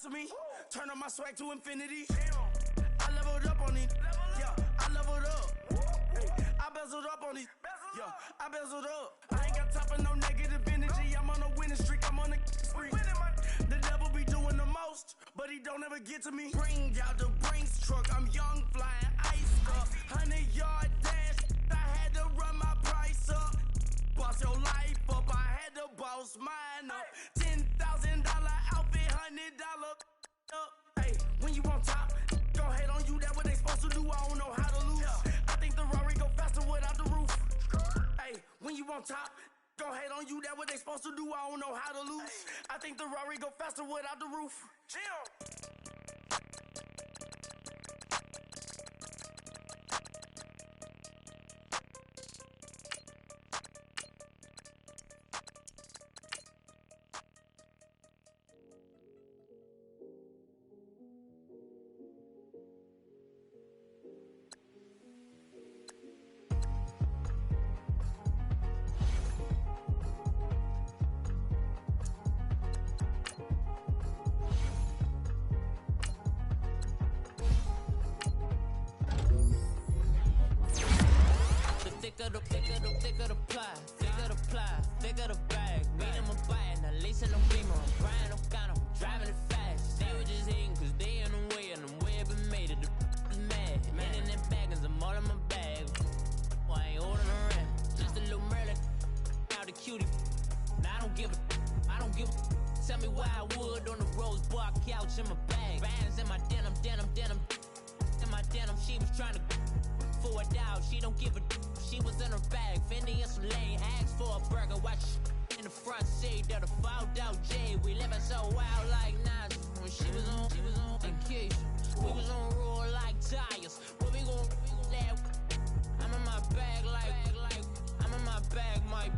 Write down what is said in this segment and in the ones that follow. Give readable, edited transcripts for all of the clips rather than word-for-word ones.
for me. Turn up my swag to infinity. I leveled up on these. Yeah, I leveled up. I bezeled up on these. Yeah, I bezeled up. I ain't got time for no negative energy. I'm on a winning streak. I'm on a spree. The devil be doing the most, but he don't ever get to me. Bring out the Brinks truck. I'm young, flying, iced up. 100-yard dash. I had to run my price up. Boss your life up. I had to boss mine up. $10,000 outfit, $100 up. Hey, when you on top, go hate on you. That what they supposed to do. I don't know how to lose. I think the Rari go faster without the roof. Hey, when you on top, go hate on you. That what they supposed to do. I don't know how to lose. I think the Rari go faster without the roof. Chill. Thicker the pie, thicker the bag. Meet them a buying, at least in the beamer. I'm crying, I'm got 'em, driving it fast. They were just hating cause they in the way, and the way it been made it, the is mad. Man in them baggins, I'm all in my bag. Well, I ain't holding around, just a little Merlin, out the cutie. Now I don't give a. Tell me why I would on the rose bar couch in my bag. Bands in my denim. In my denim, she was trying to for a doubt, she don't give a. She was in her bag, Fendi and some lane. Asked for a burger, watch in the front seat of the fouled out J. We living so wild like Nas. When she was on vacation, we was on roll like tires. What we gon' let? I'm in my bag like I'm in my bag, Mike.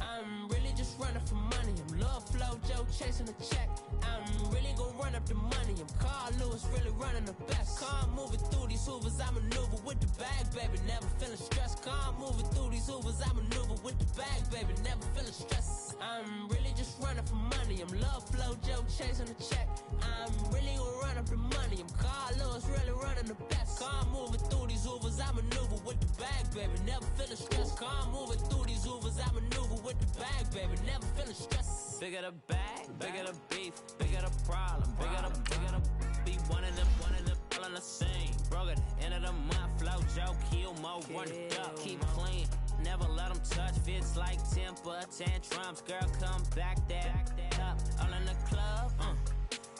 I'm really just running for money. I'm love flow, Joe chasing a check. I'm really gon' run up the money. I'm Carl Lewis, really running the best. Car moving through these hoovers, I maneuver with the bag, baby. Never feeling stressed. Car moving through these hoovers, I maneuver with the bag, baby. Never feeling stressed. I'm really just running for money. I'm love flow, Joe chasing a check. I'm really gon' run up the money. I'm Carl Lewis, really running the best. Car moving through these hoovers, I maneuver with the bag, baby. Never feeling stressed. Car moving through these hoovers, I maneuver with the bag, baby. Never feeling stressed. Bigger the bag, bigger the beef, bigger the problem, bigger the be one of them, all in the same. Broke at the end of the month, flow, Joe, kill, mo, run it up, keep clean. Never let them touch, fits like temper tantrums. Girl, come back that up, all in the club,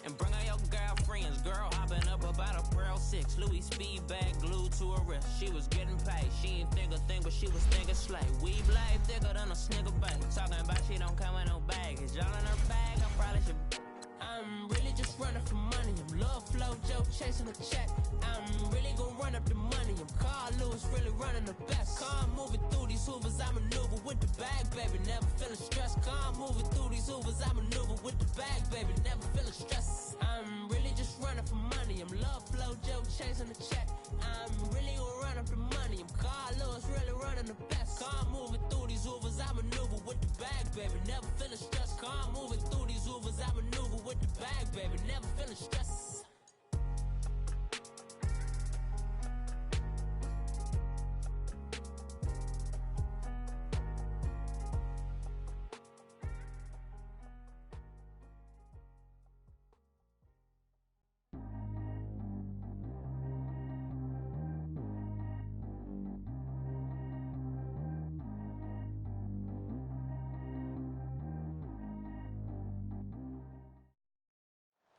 and bring all your girlfriends. Girl hopping up about a Pearl 6 Louis speed bag glued to her wrist. She was getting paid, she ain't think a thing, but she was thinking slay. We blade thicker than a snicker bag. Talking about she don't come with no baggage. All in her bag, I probably should. I'm really just running for money. I'm love flow, Joe chasing a check. I'm really gon' run up the money. I'm Carl Lewis, really running the best. Car moving through these hoovers, I maneuver with the bag, baby. Never feeling stressed. Car moving through these hoovers, I maneuver with the bag, baby. Never feeling stressed. I'm really just running for money. I'm love flow, Joe chasing a check. I'm really gon' run up the money. I'm Carl Lewis, really running the best. Car moving through these hoovers, I maneuver with the bag, baby. Never feeling stressed. Car moving through these hoovers, I maneuver with the bag, baby. Never feeling stressed.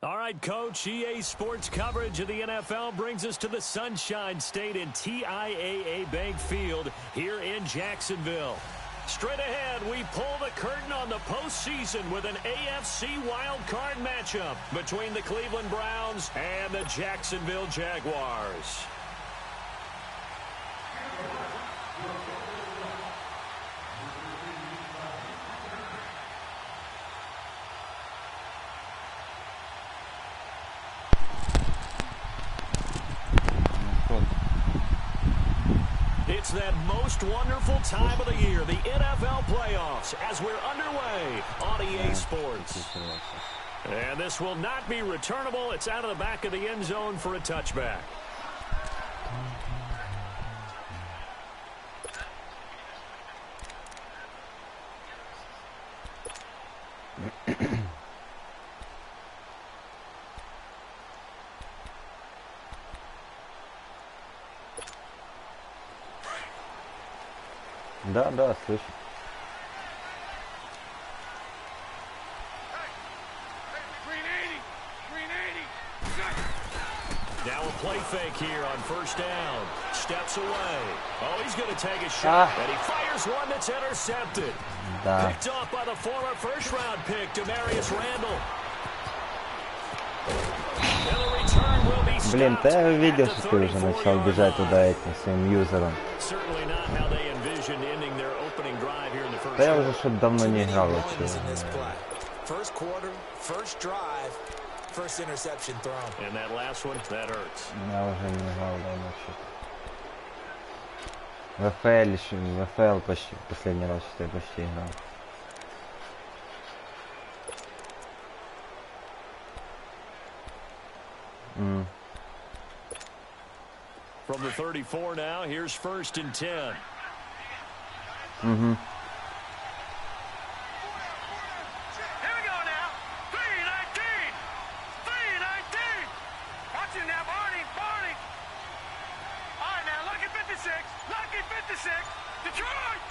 All right, Coach, EA Sports coverage of the NFL brings us to the Sunshine State in TIAA Bank Field here in Jacksonville. Straight ahead, we pull the curtain on the postseason with an AFC wildcard matchup between the Cleveland Browns and the Jacksonville Jaguars. It's that most wonderful time of the year, the NFL playoffs, as we're underway on EA Sports. And this will not be returnable. It's out of the back of the end zone for a touchback. Да, слышу. Now a play fake here on first down. Steps away. Oh, he's going to take a shot. And he fires one that's intercepted. Picked off by the former first-round pick, Demarius Randall. And the return will be stopped. Блин, ты видел, что ты уже начал бежать туда этим своим юзером. Certainly not how they envisioned ending their opening drive here in the first. Да я уже что-то давно не играл вообще. First quarter, first drive, first interception thrown. And that last one, that hurts. Я уже не играл давно что-то. В ФЛ почти, последний раз что я почти играл. From the 34 now, here's 1st and 10. Here we go now. 3-19. 3-19. Watch it now, Barney. All right, now, lucky 56. Lucky 56. Detroit.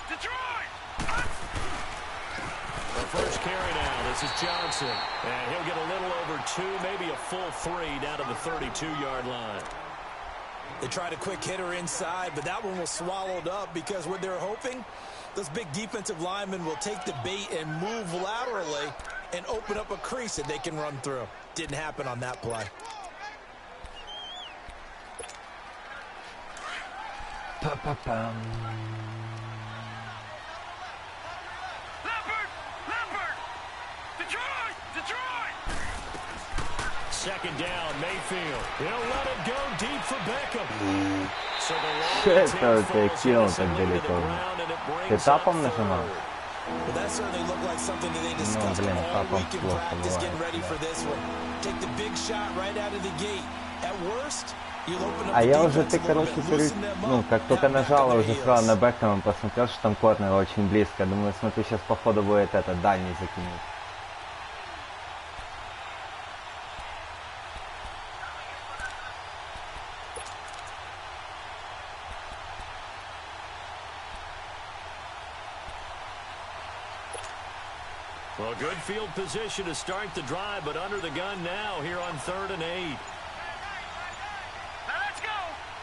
The first carry now. This is Johnson. And he'll get a little over 2, maybe a full 3 down to the 32-yard line. They tried a quick hitter inside, but that one was swallowed up because what they're hoping, those big defensive linemen will take the bait and move laterally and open up a crease that they can run through. Didn't happen on that play. Leopard. Detroit. Second down, Mayfield. He'll let it go deep for Beckham. So Что это ты кинул так далеко? Ты тапом нажимал? Well, that certainly looked like something that they discussed all week in practice, getting ready for this one. Take the big shot right out of the gate. At worst, you'll open up. А я уже, как только нажал, уже сразу на Бекхэма посмотрел, что там корнер очень близко. Думаю, смотри, сейчас походу будет дальний закинуть. Well, good field position to start the drive, but under the gun now here on 3rd and 8. Now let's go.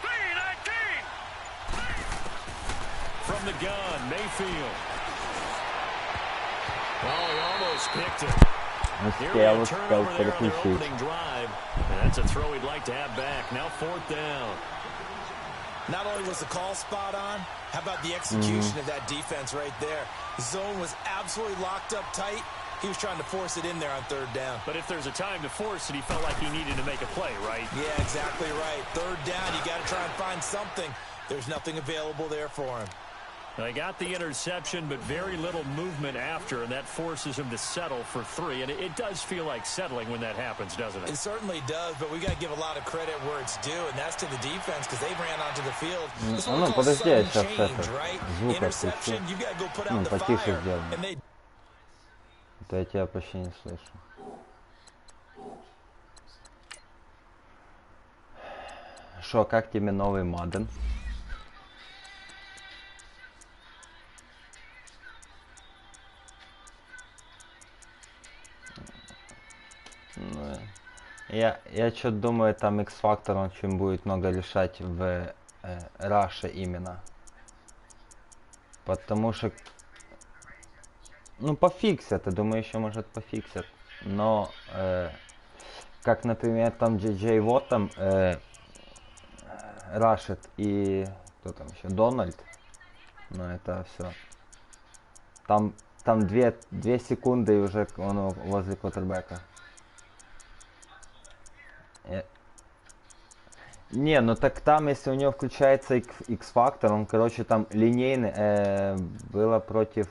3-19. From the gun, Mayfield. Oh, he almost picked it. Here we turnover there on their opening drive. And that's a throw he'd like to have back. Now 4th down. Not only was the call spot on, how about the execution of that defense right there? The zone was absolutely locked up tight. He was trying to force it in there on 3rd down. But if there's a time to force it, he felt like he needed to make a play, right? Yeah, exactly right. 3rd down, you got to try and find something. There's nothing available there for him. They got the interception, but very little movement after, and that forces him to settle for 3. And it does feel like settling when that happens, doesn't it? It certainly does, but we got to give a lot of credit where it's due, and that's to the defense because they ran onto the field. This is what we call sudden change, right? Interception, you got to go put out the fire, and they... Да я тебя почти не слышу. Шо, как тебе новый Madden? Я что-то думаю, там X-Factor, он чем будет много решать в Раше именно. Потому что... Ну, пофиксят, я думаю, еще может пофиксят. Но, как, например, там Джей Вот там рашит и... Кто там еще? Дональд. Ну, это все. Там 2 секунды и уже он возле квотербека. Не, ну так там, если у него включается X-Factor, он, короче, там линейный, было против,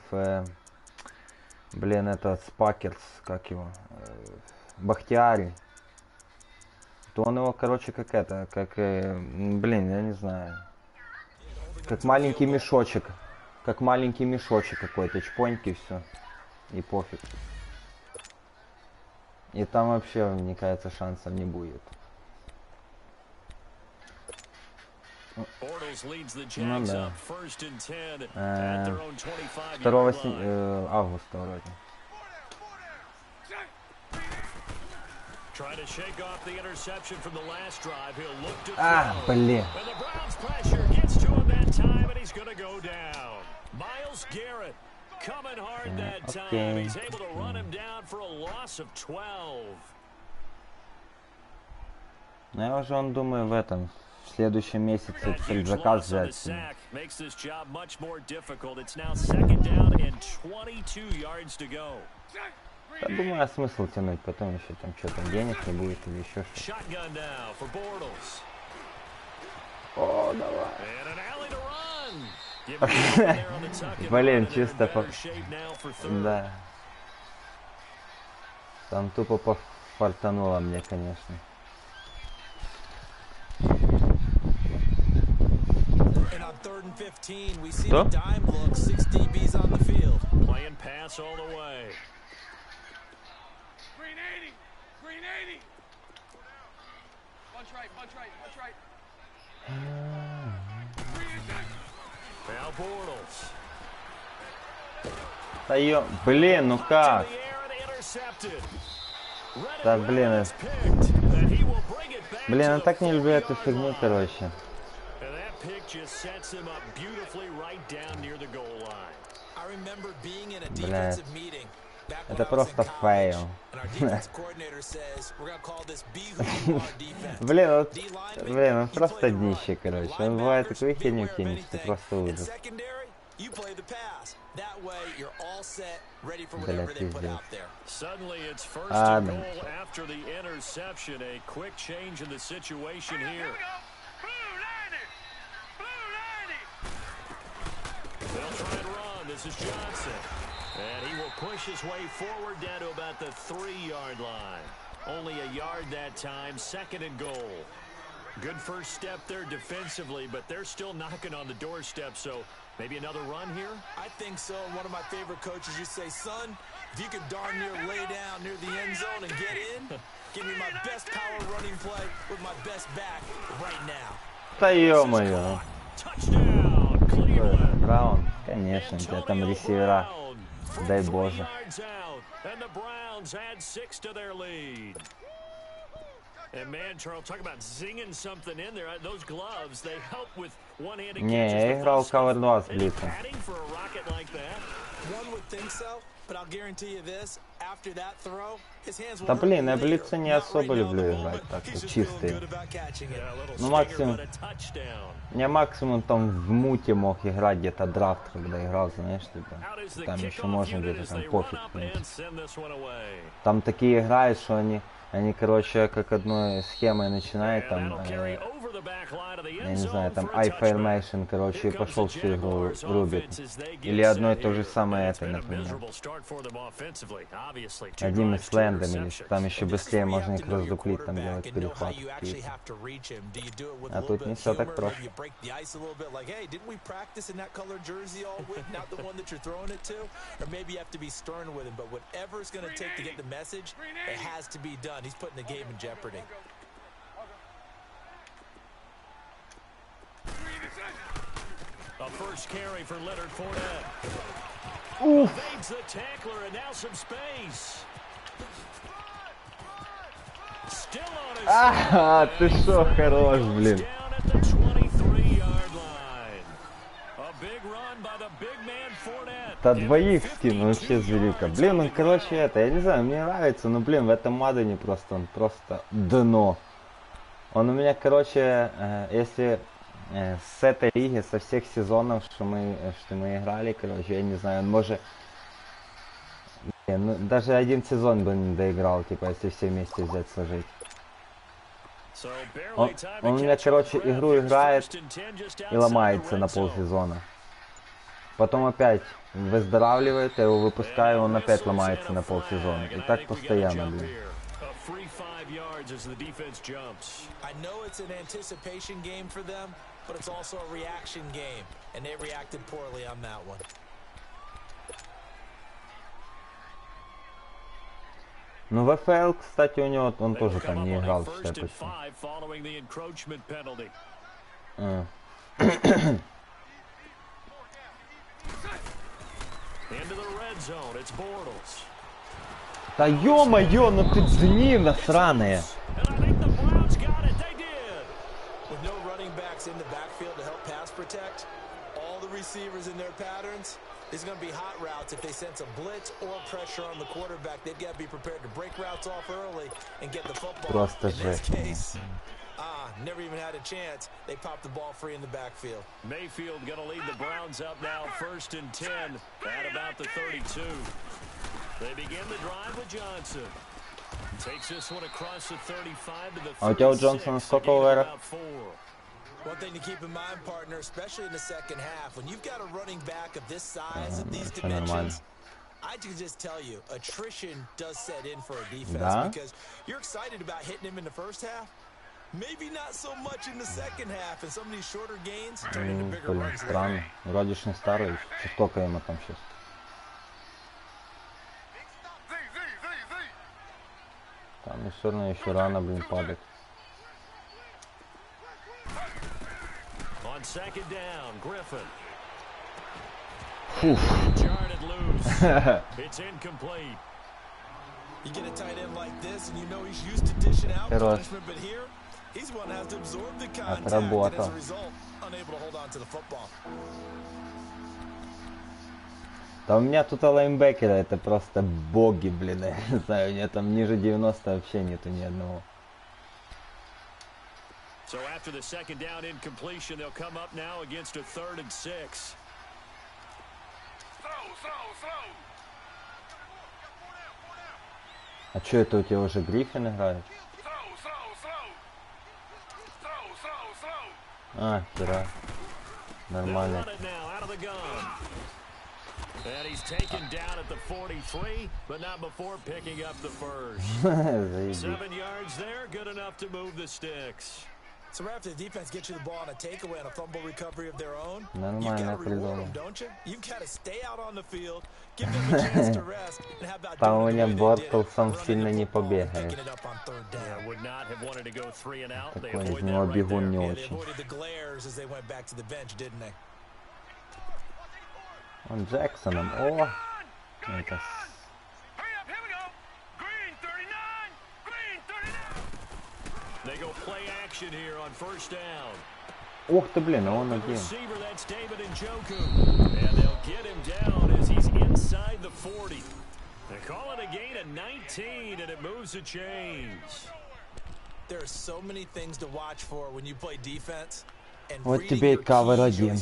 блин, это Спакерс, как его, Бахтиари. То он его, короче, как это, как, блин, я не знаю. Как маленький мешочек. Как маленький мешочек какой-то, чпоньки, все. И пофиг. И там вообще, мне кажется, шансов не будет. Ну да. 2 августа вроде. А, блин. Окей. Ну я уже, он думаю, в этом, в следующем месяце предзаказ взять. Я думаю, а смысл тянуть, потом еще там что-то денег не будет или еще что-то. О, давай. Блин, чисто по... Да. Там тупо пофартануло мне, конечно. Что? Да ё... Блин, ну как? Да блин. Блин, я так не люблю эту фигню, короче. Блядь. Это просто фейл. Блин, он просто днище, короче. Он бывает такой херню кинет, что просто ужас. Блядь, пиздец. Ладно. And he will push his way forward down to about the 3-yard line. Only a yard that time, 2nd and goal. Good first step there defensively, but they're still knocking on the doorstep, so maybe another run here? I think so. One of my favorite coaches used to say, son, if you can darn near lay down near the end zone and get in, give me my best power running play with my best back right now. Да ё-моё. Touchdown, Cleveland. Браун, конечно, у тебя там ресивера. Дай Боже. Не, я играл Cover 2 с Блицем. Да блин, я Блица не особо люблю играть, так чистые. Ну максимум... Я максимум там в муте мог играть где-то драфт, когда играл, знаешь, типа. Там еще можно где-то там пофиг. Там такие играют, что они, короче, как одной схемой начинают, там, я не знаю, там iFilmation, короче, и пошел всю игру рубит. Или одно и то же самое это, например. Одним из лендом, или там еще быстрее можно их раздуплить, там делать перехват. А тут не все так просто. He's putting the game in jeopardy. A first carry for Leonard Fournette. Evades the tackler and now some space. Still on his А, ты шо, хорош, блин. Да двоих скинул, вообще зверюка. Блин, он, короче, это, я не знаю, мне нравится, но, блин, в этом Маддене просто, он просто дно. Он у меня, короче, если с этой лиги, со всех сезонов, что мы играли, короче, я не знаю, он может... Ну, даже один сезон бы не доиграл, типа, если все вместе взять, сложить. Он у меня, короче, игру играет и ломается на полсезона. Потом опять выздоравливает, я его выпускаю, он опять ломается на полсезона. И так постоянно, блин. free 5 yards as the defense jumps. I know it's an anticipation game for them, but it's also a reaction game, and they reacted poorly on that one. Ну, в ФЛ, кстати, у него, он тоже там не играл, что я Да ё-моё, ну ты дни сраные. Receivers in their patterns, there's going to be hot routes. If they sense a blitz or pressure on the quarterback, they've got to be prepared to break routes off early and get the football. In this case, never even had a chance. They popped the ball free in the backfield. Mayfield going to lead the Browns up now, 1st and 10 at about the 32. They begin the drive with Johnson. Takes this one across the 35 to the 36. About 4. One thing to keep in mind, partner, especially in the second half, when you've got a running back of this size, of these dimensions, I can just tell you, attrition does set in for a defense because you're excited about hitting him in the first half. Maybe not so much in the second half, and some of these shorter gains turn into bigger runs. Странно. Вроде ж не старый. Сколько ему там сейчас? Там все равно еще рано, блин, падать. On 2nd down, Griffin. Jarred loose. It's incomplete. You get a tight end like this, and you know he's used to dishing out punishment, but here he's one that has to absorb the contact, and as a result, unable to hold on to the football. Да у меня тут лайнбекеры, это просто боги, блин, я не знаю, у меня там ниже 90 вообще нету ни одного. So after the 2nd down incompletion, they'll come up now against a 3rd and 6. А что это у тебя уже Гриффин играет? А, хера. Нормально. And he's taken down at the 43, but not before picking up the first. 7 yards there, good enough to move the sticks. So after the defense gets you the ball on a takeaway and a fumble recovery of their own, you've got to reward them, don't you? You've got to stay out on the field, give them a chance to rest, and how about doing it Бортлсом сильно не побегаешь. Would not have wanted to go 3 and out. They Такой из него бегун не очень. Он Джексоном. О! Это... They go play action here on 1st down. Ух ты, блин, а он один. And they'll get him down as he's inside the 40. They call it a gain of 19, and it moves the chains. There are so many things to watch for when you play defense. And вот тебе и кавер один.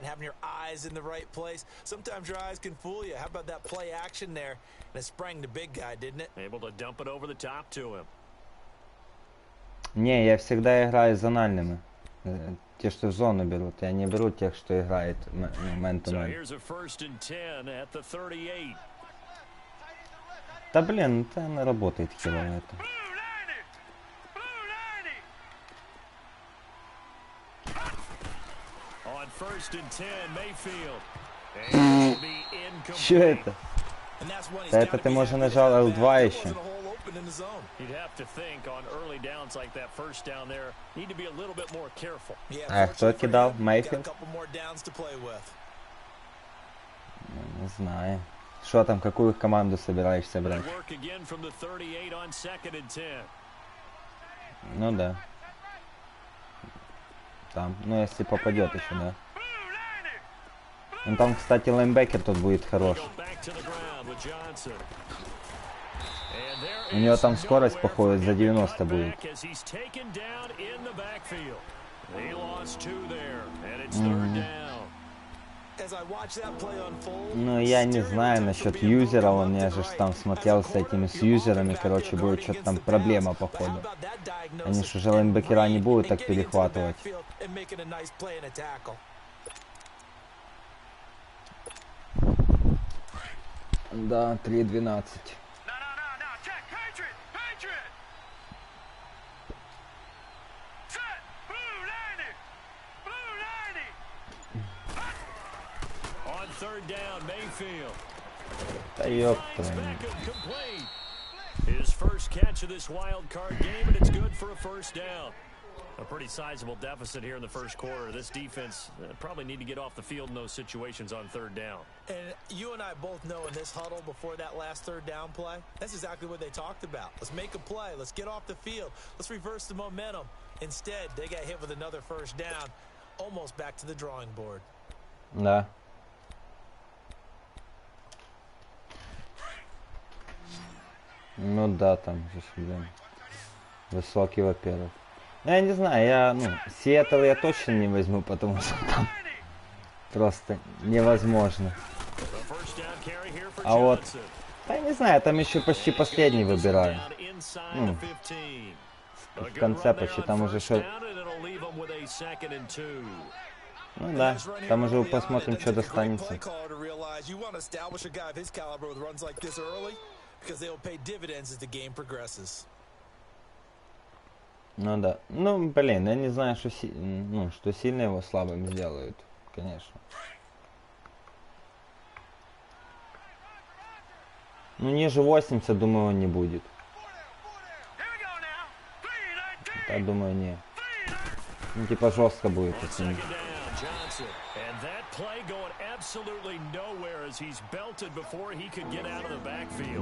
Having your eyes in the right place. Sometimes your eyes can fool you. How about that play action there? And it sprang the big guy, didn't it? Able to dump it over the top to him. Не, я всегда играю зональными. Те, что в зону берут. Я не беру тех, что играет мэн-то-мэн. Да блин, это она работает херово это. Что это? Да это ты, может, нажал L2 еще. А кто кидал? Мейфилд? Не знаю. Что там, какую команду собираешься брать? Ну да. Там, ну если попадет еще, да. Ну там, кстати, лайнбекер тут будет хорош. У него там скорость, походу, за 90 будет. Ну, я не знаю насчет юзера, он я же там смотрел с этими с юзерами, короче, будет что-то там проблема, походу. Они же уже лайнбекера не будут так перехватывать. Да, 3-12. third down, Mayfield. Да ёпта. His first catch of this wild card game, and it's good for a first down. A pretty sizable deficit here in the first quarter. This defense probably need to get off the field in those situations on third down. And you and I both know in this huddle before that last third down play, that's exactly what they talked about. Let's make a play. Let's get off the field. Let's reverse the momentum. Instead, they got hit with another first down, almost back to the drawing board. Да. Ну да, там же, блин, высокий, во-первых. Я не знаю, Сиэтл я точно не возьму, потому что там просто невозможно. А вот, да я не знаю, там еще почти последний выбираю. В конце почти, там уже что... Ну да, там уже посмотрим, что достанется. Ну да. Ну, блин, я не знаю, что, что сильно его слабым сделают, конечно. Ну, ниже 80, думаю, он не будет. Я думаю, не. Ну, типа, жестко будет.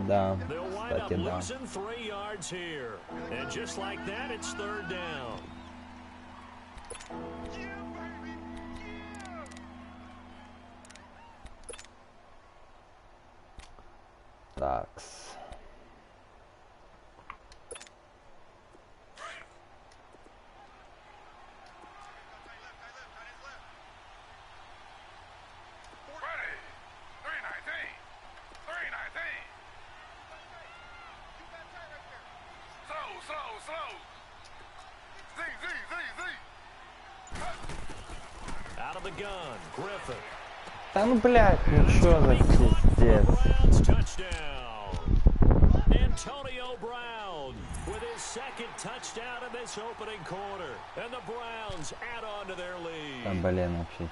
Да, кстати, да. Такс. Да ну, блядь, ну чё за пиздец? With his second touchdown in this opening quarter, and the Browns add on to their lead. Там, блин, вообще.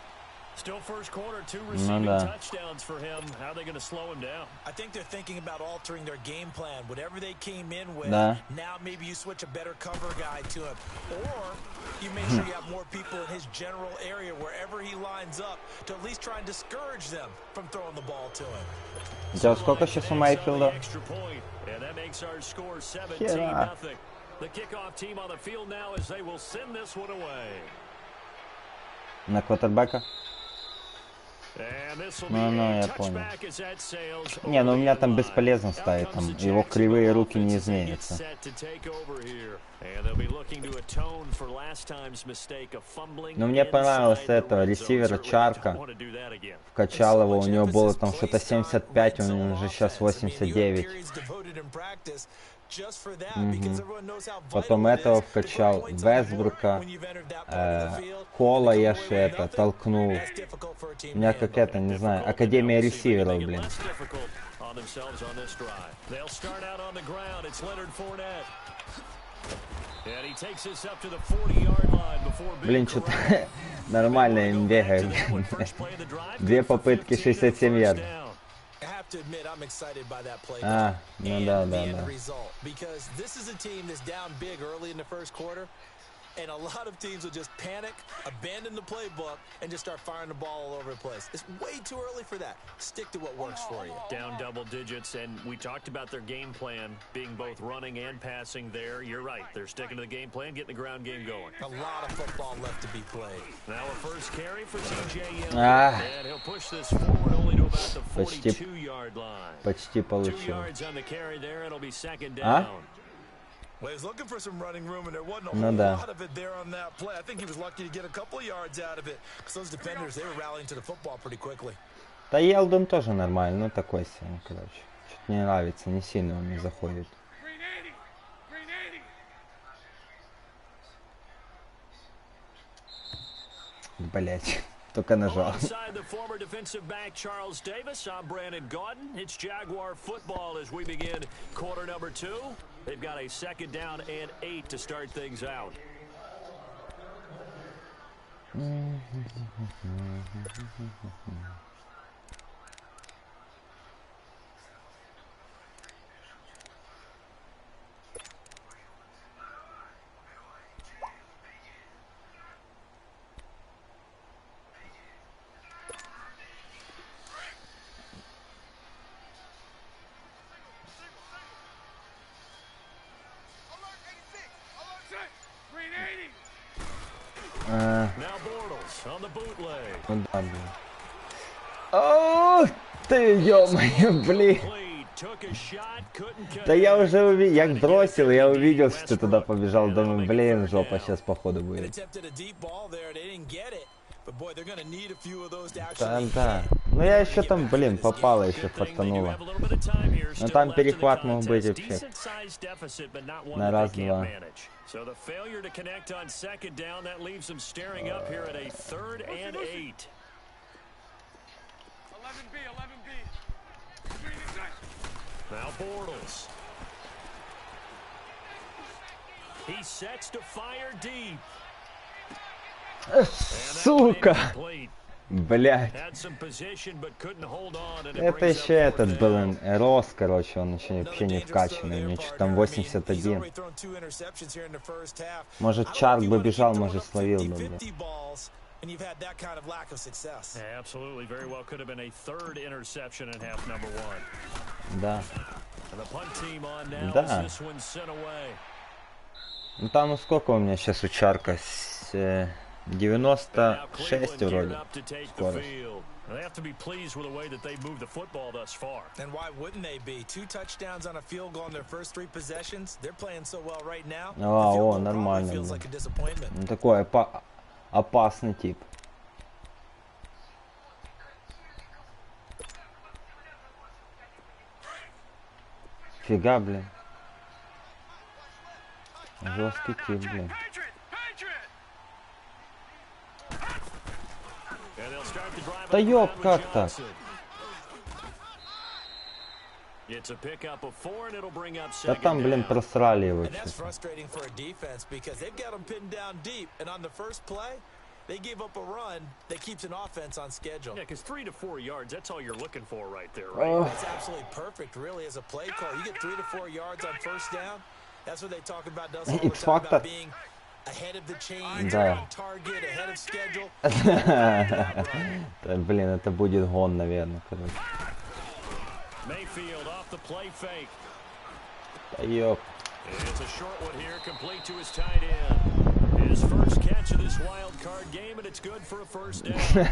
Still first quarter, 2 receiving touchdowns for him. How are they going to slow him down? I think they're thinking about altering their game plan. Whatever they came in with, now maybe you switch a better cover guy to him. Or you make sure you have more people in his general area wherever he lines up to at least try and discourage them from throwing the ball to him. Сейчас сколько сейчас у Майфилда? Хера. На квотербека? Ну, я понял. Не, ну у меня там бесполезно ставить, там его кривые руки не изменятся. Но мне понравилось этого ресивера Чарка. Вкачал его, у него было там что-то 75, у него уже сейчас 89. Потом этого вкачал, Вестбрука, Холла я же это толкнул. У меня как это, не знаю, Академия ресиверов, блин. Блин, что-то нормально им бегает. 2 попытки, 67 ярдов. To admit, I'm excited by that play. Ну да. Result, because this is a team that's down big early in the first quarter, and a lot of teams will just panic, abandon the playbook, and just start firing the ball all over the place. It's way too early for that. Stick to what works for you. Down double digits, and we talked about their game plan being both running and passing there. You're right. They're sticking to the game plan, getting the ground game going. A lot of football left to be played. Now a first carry for TJ Young. And he'll push this forward only to about the 42-yard line. Почти получил. 2 yards on the carry there, and it'll be second down. Well, he was looking for some running room, and there wasn't a whole lot of it there on that play. I think he was lucky to get a couple of yards out of it, because those defenders, they were rallying to the football pretty quickly. Да Елдон тоже нормально, ну такой себе, короче. Что-то не нравится, не сильно он мне заходит. Блять. Только нажал. The former defensive back Charles Davis. I'm Brandon Gaudin. It's Jaguar football as we begin quarter number 2. They've got a second down and 8 to start things out. Ну да, блин. О, ты, ё-моё, блин. Да я уже увидел, я бросил, я увидел, что ты туда побежал, думаю, блин, жопа сейчас походу будет. Да. Ну я еще там, блин, попало, еще фартануло. Но там перехват мог быть вообще. На раз-два. So the failure to connect on second down, that leaves them staring up here at a 3rd and 8. 11B. Now Bortles. He sets to fire deep. Сука! Блять. Это еще этот был Рос, короче, он еще вообще не вкачанный. У него что-то там 81. Может, Чарк бы бежал, может, словил бы. Да. Да. Ну там, ну сколько у меня сейчас у Чарка? 96 вроде. Скорость. They have to be pleased with the way that they moved the football thus far. And why wouldn't they be? 2 touchdowns on a field goal in their first 3 possessions. They're playing so well right now. О, нормально. Ну, такой опасный тип. Фига, блин. Жесткий тип, блин. Да ёб, как так? Да там, блин, просрали его. They gave up a run that keeps an offense on schedule. Yeah, because 3 to 4 yards, that's all you're looking for right there, right? That's absolutely perfect, really, as a play call. You get 3 to 4 yards on first down. That's what they talk about, doesn't it? About being ahead of the chain, on target, ahead of schedule. Блин, это будет гон, наверное, короче. Mayfield off the play fake. Да ёп. It's a short one here, complete to his tight end. His first catch of this wild card game, and it's good for a first down.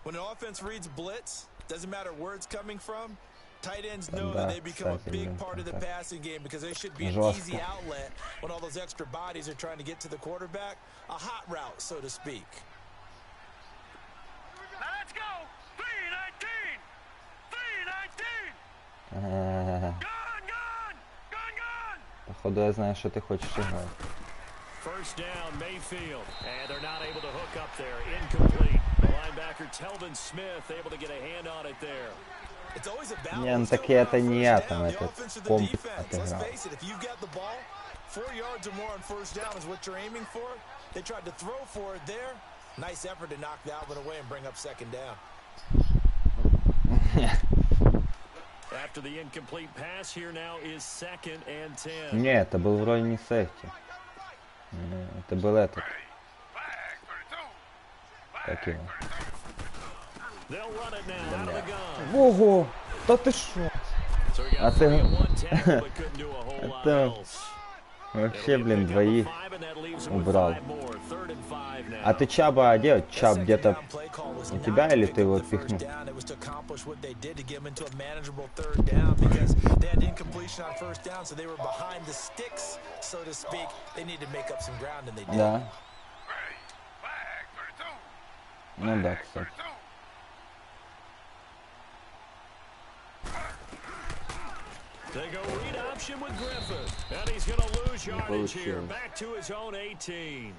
When an offense reads blitz, doesn't matter where it's coming from, tight ends know that they become a big part of the passing game because they should be an easy outlet when all those extra bodies are trying to get to the quarterback. A hot route, so to speak. Let's go! 319! 319! Gone! Походу я знаю, что ты хочешь играть. First down, Mayfield, and they're not able to hook up there. Incomplete. The linebacker, Telvin Smith, able to get a hand on it there. It's always a balance. Не, ну так это не я там, этот комп отыграл. 4 yards or more on first down is what you're aiming for. They tried to throw for it there. Nice effort to knock that one away and bring up second down. After the incomplete pass, here now is 2nd and 10. Не, это был вроде не сейфти. Это был этот. Как его? Ого! Да ты шо? А ты... Это... Вообще, блин, двоих убрал. А ты Чаба где? Чаб где-то у тебя или ты его отпихнул? Да. Ну да, кстати. They go read option with Griffith, and he's going to lose yardage here, back to his own 18.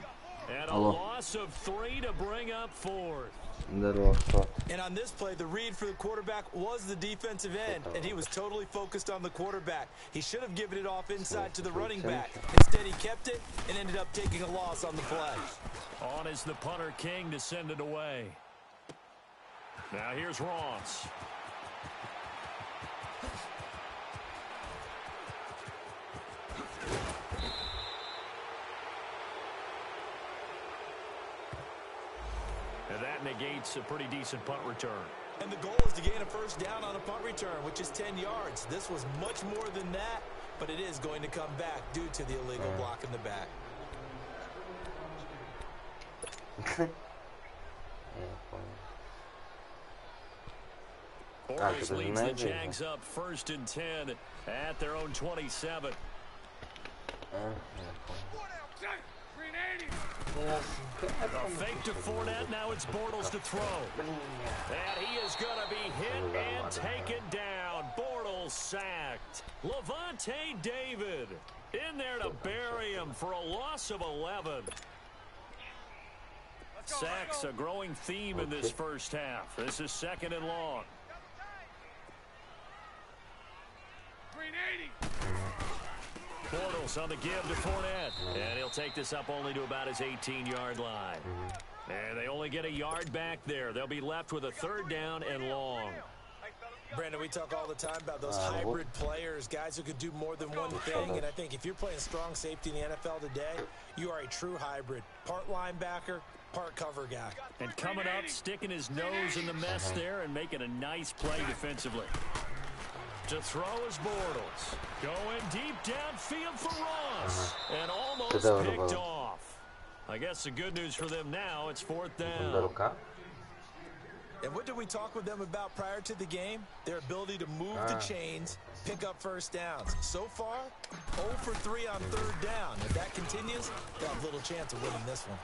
And a loss of 3 to bring up 4th. And on this play, the read for the quarterback was the defensive end, and he was totally focused on the quarterback. He should have given it off inside to the running back. Instead, he kept it and ended up taking a loss on the play. On is the punter King to send it away. Now here's Ross. And that negates a pretty decent punt return. And the goal is to gain a first down on a punt return, which is 10 yards. This was much more than that, but it is going to come back due to the illegal block in the back. Bortles leads the Jags up 1st and 10 at their own 27. A fake to Fournette. Now it's Bortles to throw. And he is going to be hit and taken down. Bortles sacked. Levante David in there to bury him for a loss of 11. Sacks a growing theme in this first half. This is 2nd and long. Bortles on the give to Fournette. And he'll take this up only to about his 18-yard line. And they only get a yard back there. They'll be left with a 3rd down and long. Brandon, we talk all the time about those hybrid players, guys who could do more than one thing. And I think if you're playing strong safety in the NFL today, you are a true hybrid. Part linebacker, part cover guy. And coming up, sticking his nose in the mess there and making a nice play defensively. To throw is Bortles. Going deep downfield for Ross. And almost picked off. I guess the good news for them now, it's 4th down. And what did we talk with them about prior to the game? Their ability to move the chains, pick up 1st downs. So far, 0 for 3 on 3rd down. If that continues, they'll have little chance of winning this one.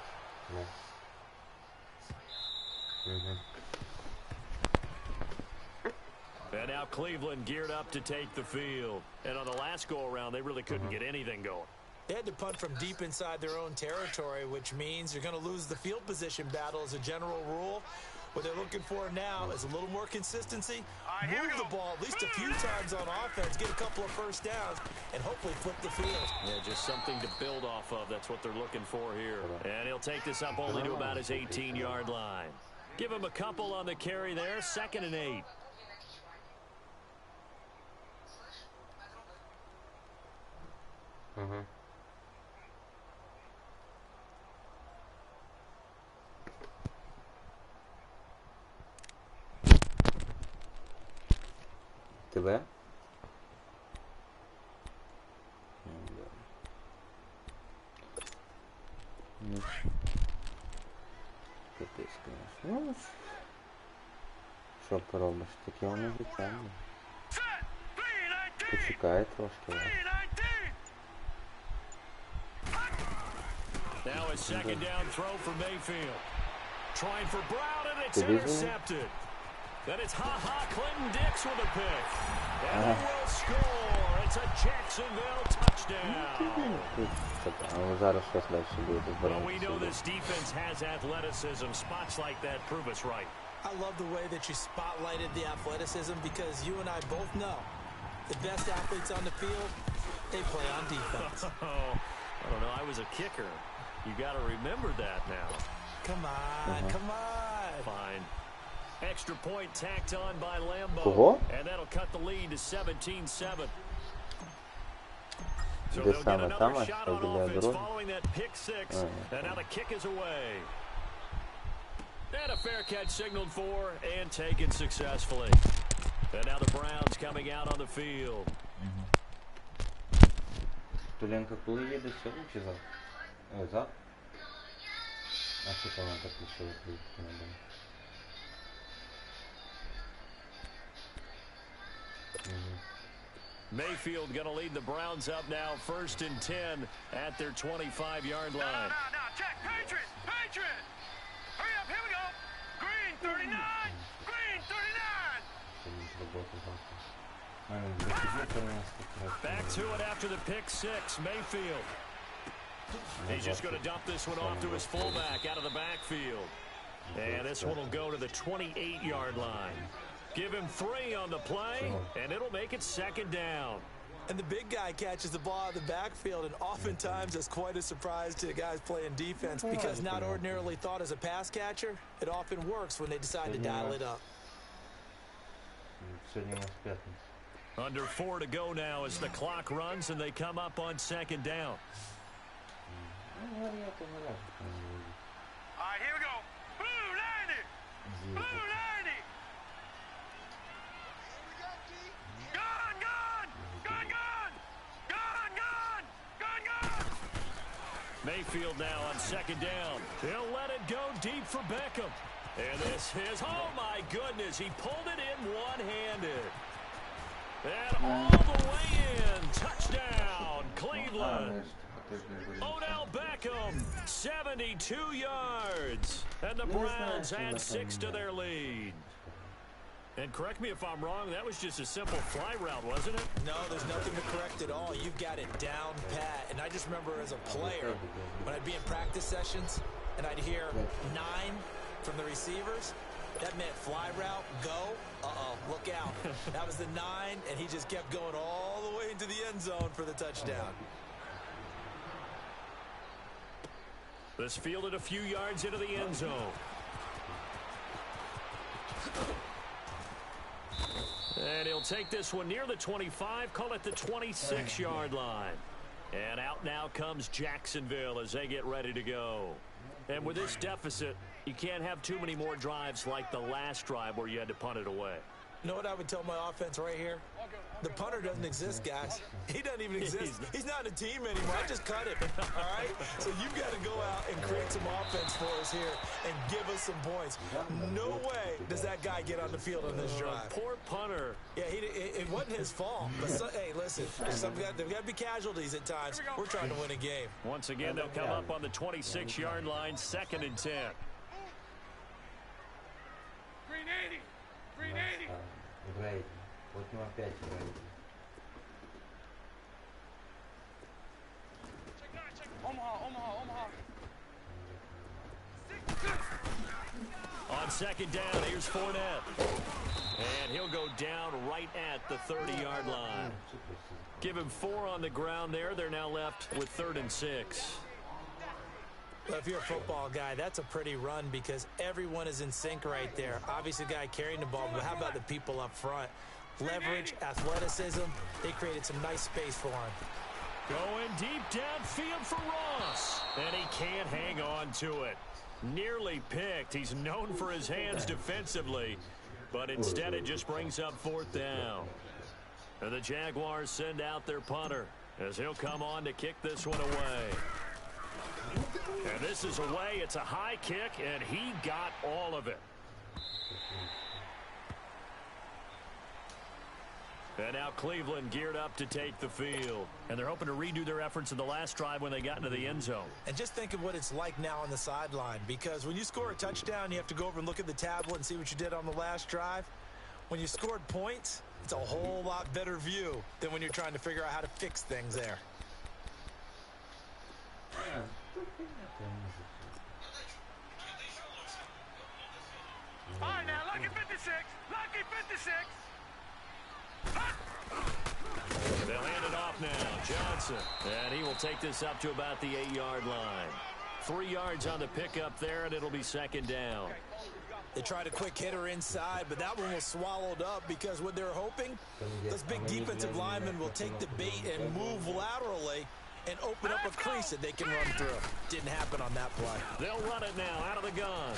And now Cleveland geared up to take the field. And on the last go-around, they really couldn't get anything going. They had to punt from deep inside their own territory, which means you're going to lose the field position battle as a general rule. What they're looking for now is a little more consistency, move the ball at least a few times on offense, get a couple of 1st downs, and hopefully flip the field. Yeah, just something to build off of. That's what they're looking for here. And he'll take this up only to about his 18-yard line. Give him a couple on the carry there, 2nd and 8. Тебе? Капець, конечно. Ну, що поробиш? Таке воно життя. Почекай трошки. Now a 2nd down throw for Mayfield. Trying for Brown, and it's intercepted. Then it's Clinton-Dix with a pick. And they will score. It's a Jacksonville touchdown. Well, we know this defense has athleticism. Spots like that prove us right. I love the way that you spotlighted the athleticism because you and I both know the best athletes on the field, they play on defense. I don't know. I was a kicker. You got to remember that now. Come on, come on. Fine. Extra point tacked on by Lambeau. And that'll cut the lead to 17-7. So they'll get another shot on offense following that pick 6. And now the kick is away. And a fair catch signaled for and taken successfully. And now the Browns coming out on the field. Туленко, коли їде сьогодні чи завтра? Ой, завтра? А що там так пішов приїхати на день? Mayfield going to lead the Browns up now, 1st and 10 at their 25-yard line. No, check, Patriot! Hurry up, here we go! Green 39! Green 39! Back to it after the pick 6, Mayfield. He's just going to dump this one off to his fullback out of the backfield. And this one will go to the 28-yard line. Give him 3 on the play, and it'll make it 2nd down. And the big guy catches the ball out of the backfield, and oftentimes it's quite a surprise to the guys playing defense because not ordinarily thought as a pass catcher, it often works when they decide to dial it up. Under 4 to go now as the clock runs and they come up on 2nd down. All right, here we go. Blue 90! Blue 90! Mayfield now on 2nd down. He'll let it go deep for Beckham. And this is, oh my goodness, he pulled it in one-handed. And all the way in, touchdown, Cleveland. Odell Beckham, 72 yards. And the Browns add 6 to their lead. And correct me if I'm wrong, that was just a simple fly route, wasn't it? No, there's nothing to correct at all. You've got it down pat. And I just remember as a player, when I'd be in practice sessions and I'd hear 9 from the receivers, that meant fly route, go, look out. That was the 9, and he just kept going all the way into the end zone for the touchdown. This fielded a few yards into the end zone. And he'll take this one near the 25, call it the 26-yard line. And out now comes Jacksonville as they get ready to go. And with this deficit, you can't have too many more drives like the last drive where you had to punt it away. You know what I would tell my offense right here? The punter doesn't exist, guys. He doesn't even exist. He's not a team anymore. I just cut him, all right? So you've got to go out and create some offense for us here and give us some points. No way does that guy get on the field on this drive. Poor punter. Yeah, it wasn't his fault. But hey, listen, there's got to be casualties at times. We're trying to win a game. Once again, they'll come up on the 26-yard line, 2nd and 10. Green 80. Green 80. Играет. Вот мы опять играем. Omaha. On 2nd down, here's Fournette. And he'll go down right at the 30-yard line. Give him 4 on the ground there. They're now left with 3rd and 6. Well, if you're a football guy, that's a pretty run because everyone is in sync right there. Obviously, the guy carrying the ball, but how about the people up front? Leverage, athleticism, they created some nice space for him. Going deep downfield for Ross. And he can't hang on to it. Nearly picked. He's known for his hands defensively, but instead it just brings up 4th down. And the Jaguars send out their punter as he'll come on to kick this one away. And this is away. It's a high kick, and he got all of it. And now Cleveland geared up to take the field. And they're hoping to redo their efforts in the last drive when they got into the end zone. And just think of what it's like now on the sideline, because when you score a touchdown, you have to go over and look at the tablet and see what you did on the last drive. When you scored points, it's a whole lot better view than when you're trying to figure out how to fix things there. All right, now, lucky 56. Lucky 56. They'll hand it off now. Johnson. And he will take this up to about the 8-yard line. 3 yards on the pickup there, and it'll be 2nd down. They tried a quick hitter inside, but that one was swallowed up because what they're hoping, those big defensive linemen will take the bait and move laterally and open up a crease that they can run through. Didn't happen on that play. They'll run it now out of the gun.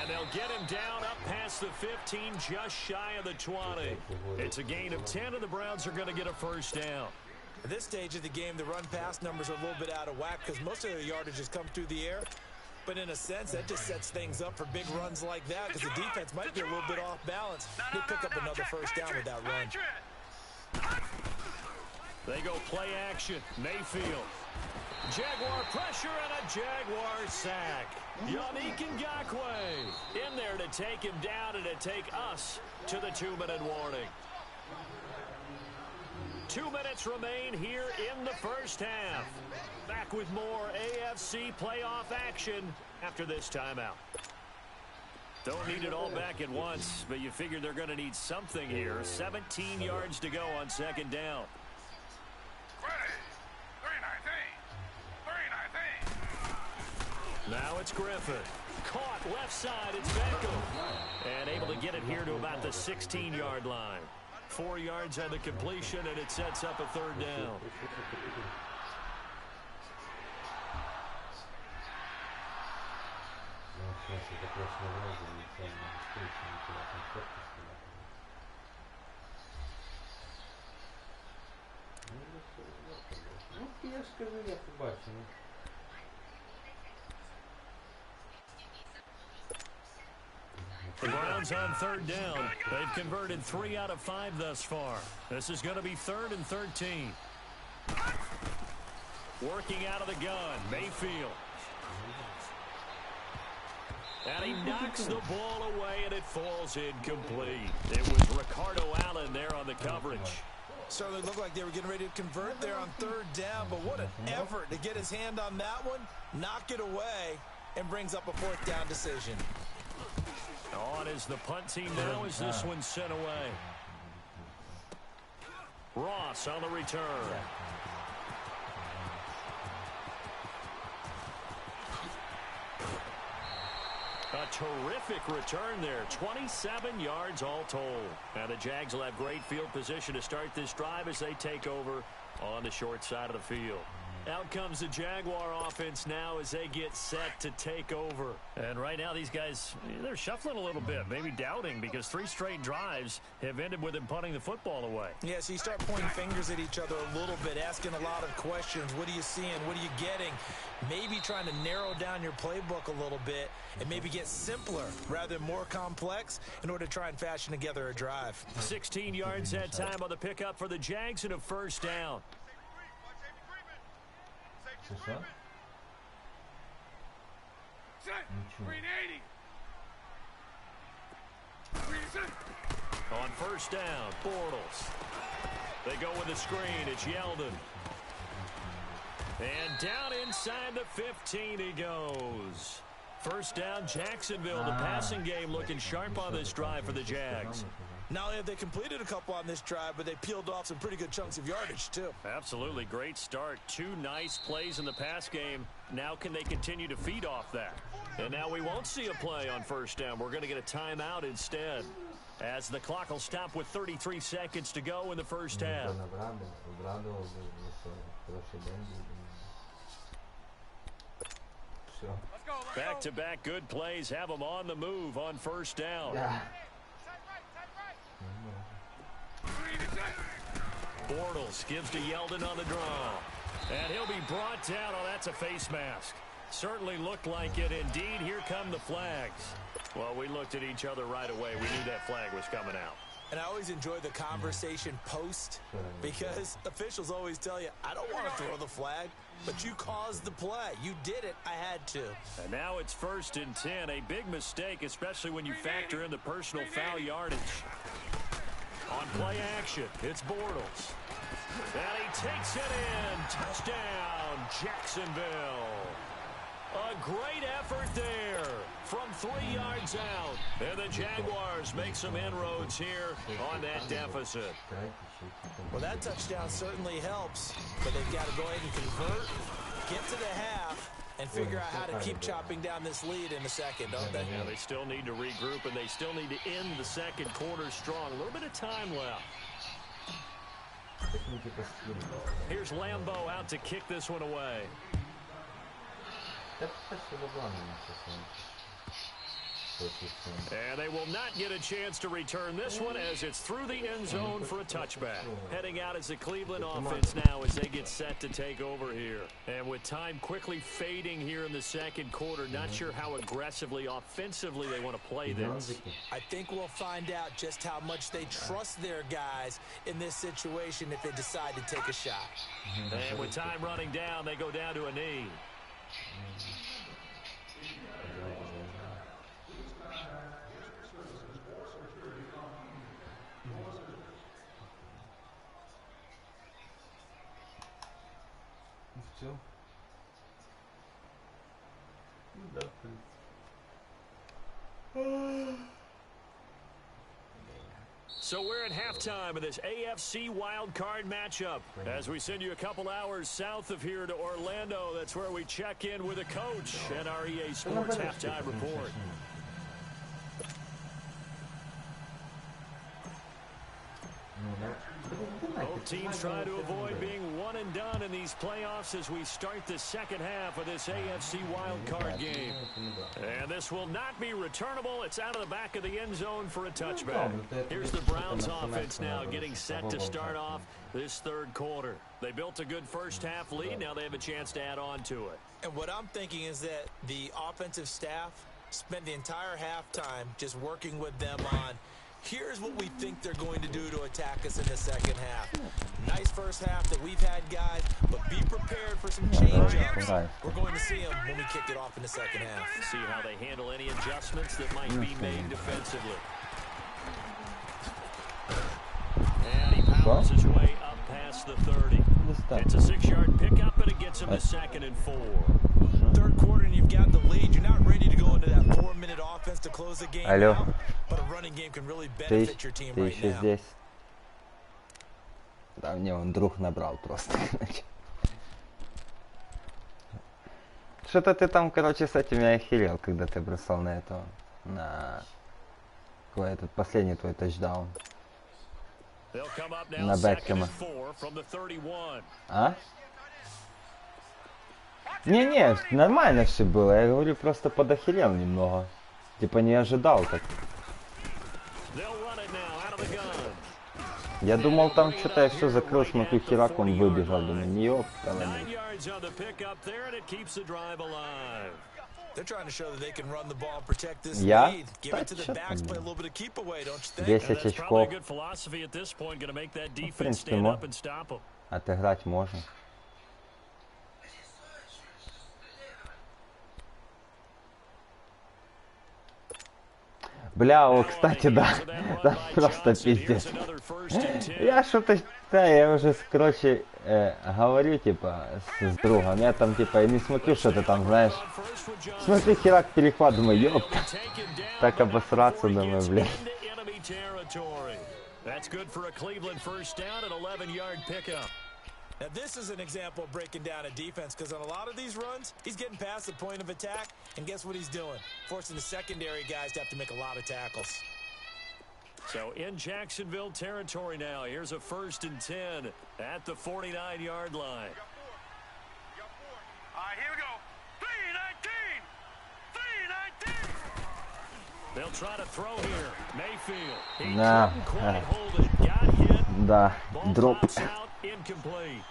And they'll get him down up past the 15, just shy of the 20. It's a gain of 10, and the Browns are going to get a 1st down. At this stage of the game, the run-pass numbers are a little bit out of whack because most of their yardage has come through the air. But in a sense, that just sets things up for big runs like that because the defense might be a little bit off balance. They pick up another 1st down with that run. They go play action. Mayfield. Jaguar pressure and a Jaguar sack. Yannick Ngakoue in there to take him down and to take us to the 2-minute warning. 2 minutes remain here in the 1st half. Back with more AFC playoff action after this timeout. Don't need it all back at once, but you figure they're going to need something here. 17 yards to go on 2nd down. Now it's Griffin. Caught left side. It's Beckham. And able to get it here to about the 16-yard line. 4 yards on the completion, and it sets up a 3rd down. The Browns on 3rd down. They've converted 3 out of 5 thus far. This is going to be 3rd and 13. Working out of the gun, Mayfield. And he knocks the ball away, and it falls incomplete. It was Ricardo Allen there on the coverage. Certainly looked like they were getting ready to convert there on 3rd down, but what an effort to get his hand on that one, knock it away, and brings up a 4th down decision. On is the punt team now as this one's sent away. Ross on the return. A terrific return there. 27 yards all told. And the Jags will have great field position to start this drive as they take over on the short side of the field. Out comes the Jaguar offense now as they get set to take over. And right now these guys, they're shuffling a little bit, maybe doubting, because 3 straight drives have ended with them punting the football away. Yeah, so you start pointing fingers at each other a little bit, asking a lot of questions. What are you seeing? What are you getting? Maybe trying to narrow down your playbook a little bit and maybe get simpler rather than more complex in order to try and fashion together a drive. 16 yards that time on the pickup for the Jags and a 1st down. On 1st down, Bortles. They go with the screen. It's Yeldon. And down inside the 15 he goes. 1st down, Jacksonville. The passing game looking sharp on this drive for the Jags. Not only have they completed a couple on this drive, but they peeled off some pretty good chunks of yardage, too. Absolutely. Great start. 2 nice plays in the pass game. Now can they continue to feed off that? And now we won't see a play on 1st down. We're going to get a timeout instead, as the clock will stop with 33 seconds to go in the 1st half. Back-to-back good plays have them on the move on 1st down. Bortles gives to Yeldon on the draw. And he'll be brought down. Oh, that's a face mask. Certainly looked like it. Indeed, here come the flags. Well, we looked at each other right away. We knew that flag was coming out. And I always enjoy the conversation post, because officials always tell you, I don't want to throw the flag, but you caused the play. You did it. I had to. And now it's 1st and 10. A big mistake, especially when you factor in the personal foul yardage. On play action, it's Bortles. And he takes it in. Touchdown, Jacksonville. A great effort there from 3 yards out. And the Jaguars make some inroads here on that deficit. Well, that touchdown certainly helps, but they've got to go ahead and convert, get to the half, and figure out how to keep chopping down this lead in the second, don't they? Yeah, they still need to regroup, and they still need to end the second quarter strong. A little bit of time left. Here's Lambeau out to kick this one away. And they will not get a chance to return this one as it's through the end zone for a touchback. Heading out is the Cleveland offense now as they get set to take over here. And with time quickly fading here in the second quarter, not sure how aggressively, offensively they want to play this. I think we'll find out just how much they trust their guys in this situation if they decide to take a shot. And with time running down, they go down to a knee. So we're at halftime of this AFC wildcard matchup. As we send you a couple hours south of here to Orlando, that's where we check in with a coach and our EA Sports halftime report. Both teams try to avoid being one and done in these playoffs as we start the second half of this AFC wildcard game. And this will not be returnable. It's out of the back of the end zone for a touchback. Here's the Browns offense now getting set to start off this third quarter. They built a good first half lead. Now they have a chance to add on to it. And what I'm thinking is that the offensive staff spent the entire halftime just working with them on here's what we think they're going to do to attack us in the second half. Nice first half that we've had, guys, but be prepared for some change-ups. We're going to see them when we kick it off in the second half. See how they handle any adjustments that might be made defensively. And he powers his way up past the 30. It's a 6-yard pickup, and it gets him to 2nd and 4. Third quarter, and you've got the lead. You're not ready to go into that 4-minute offense to close the game out, but a running game can really benefit your team right now. Здесь. Да, мне он друг набрал просто. Что-то ты там, короче, с этим я охерел, когда ты бросал на этого, на какой этот последний твой тачдаун. На Бекхэма. А? Не, нормально все было. Я говорю, просто подохерел немного. Типа не ожидал так. Я думал, там что-то я все закрыл, смотрю, херак он выбежал. Думаю, не ёпта. They're trying to show that they can run the ball and protect this Yeah? lead. Give it to the backs, play a little bit of keep away, don't you think? 10 очков. В принципе, можно. Отыграть можно. Бля, о, кстати, да. Да, просто пиздец. Я что-то, да, я уже, короче, говорю, типа, с другом. Я там, типа, не смотрю, что ты там, знаешь. Смотри, херак, перехват, думаю, ёпта. Так обосраться, думаю, блин. Now this is an example of breaking down a defense, because on a lot of these runs, he's getting past the point of attack, and guess what he's doing? Forcing the secondary guys to have to make a lot of tackles. So in Jacksonville territory now, here's a 1st and 10 at the 49-yard line. All right, here we go. 3-19. 3-19. They'll try to throw here. Mayfield. He Nah. couldn't quite hold it. Got hit. Да, дроп. Ball out, incomplete.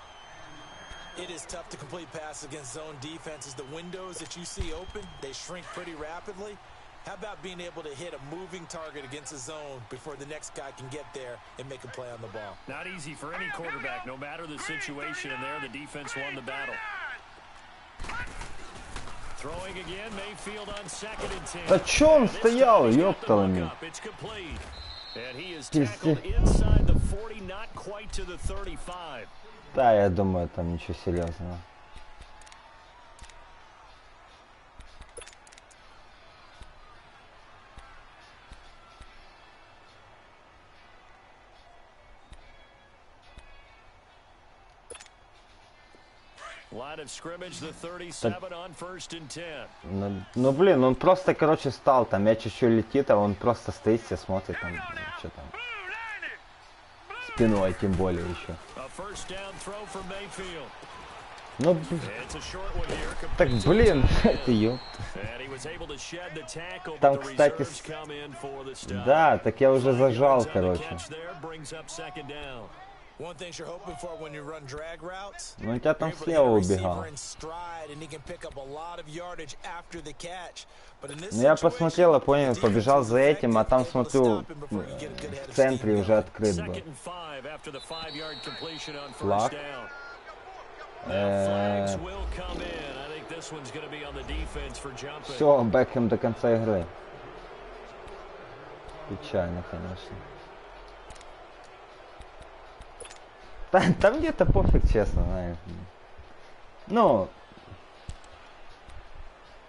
It is tough to complete passes against zone defenses. The windows that you see open, they shrink pretty rapidly. How about being able to hit a moving target against a zone before the next guy can get there and make a play on the ball? Not easy for any quarterback, no matter the situation, and there the defense won the battle. Throwing again, Mayfield on 2nd and 10. Да чё он стоял, ёпталами? It's complete. And he is tackled inside the 40, not quite to the 35. Да, я думаю, там ничего серьезного. Line of scrimmage, the 37 on 1st and 10. Ну блин, он просто, короче, стал там, мяч еще летит, а он просто стоит, все смотрит там, что там. Спиной, тем более еще. Ну, так, блин, это ёпта. Там, кстати, да, так я уже зажал, короче. Ну, у тебя там слева убегал. Ну, я посмотрел, понял, побежал за этим, а там, смотрю, в центре уже открыт был. Флаг. Все, Бекхэм до конца игры. Печально, конечно. Там где-то пофиг, честно, знаешь. Ну,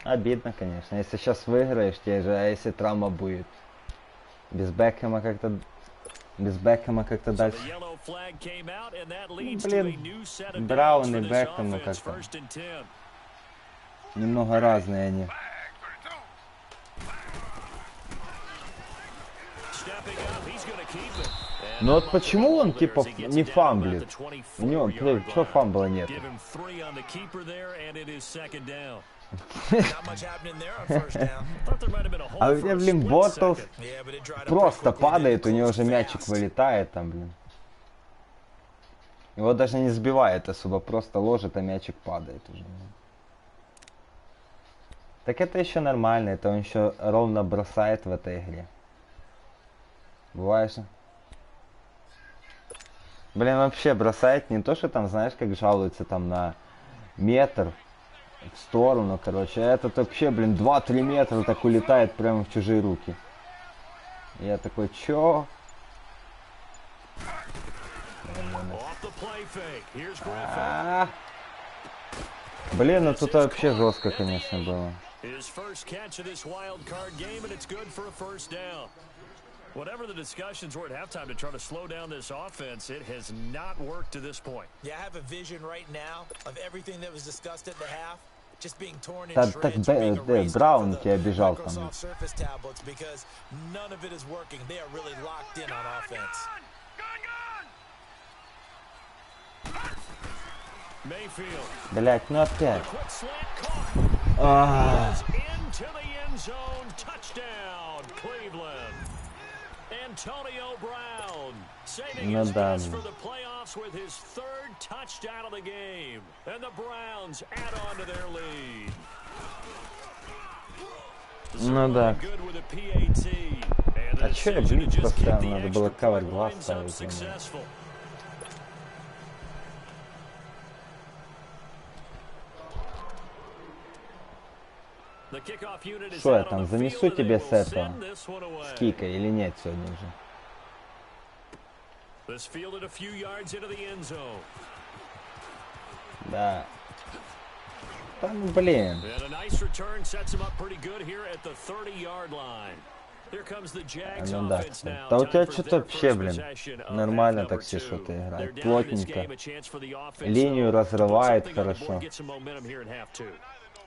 обидно, конечно. Если сейчас выиграешь, тебе же, а если травма будет? Без Бекхэма как-то дальше. Ну, блин, Браун и Бекхэм, ну как-то немного разные они. Ну вот почему он типа не фамблит? У него что фамбла нет? А у меня, блин, Боттл просто падает, у него же мячик вылетает там, блин. Его даже не сбивает особо, просто ложит, а мячик падает уже. Так это еще нормально, это он еще ровно бросает в этой игре. Бывает же. Блин, вообще бросает не то, что там, знаешь, как жалуются там на метр в сторону, короче. А этот вообще, блин, 2-3 метра так улетает прямо в чужие руки. И я такой, чё? Блин, ну тут вообще жестко, конечно, было. Whatever the discussions were at halftime to try to slow down this offense, it has not worked to this point. Yeah, I have a vision right now of everything that was discussed at the half just being torn in shreds, being erased Браун from тебя the обижал там. Microsoft Surface tablets because none of it is working. They are really locked in on offense. Mayfield. Блять, ну опять. Into the end zone, touchdown, Cleveland. Antonio Brown saving his best for the playoffs with his third touchdown of the game. And the Browns add on to their lead. Ну да. А чё я блиц поставил? Надо было кавер глаз ставить. Что я там, занесу тебе с этого? С кика или нет сегодня уже? Да. Да ну блин. Ну да, да у тебя что-то вообще, блин, нормально так все что-то играет, плотненько. Линию разрывает хорошо.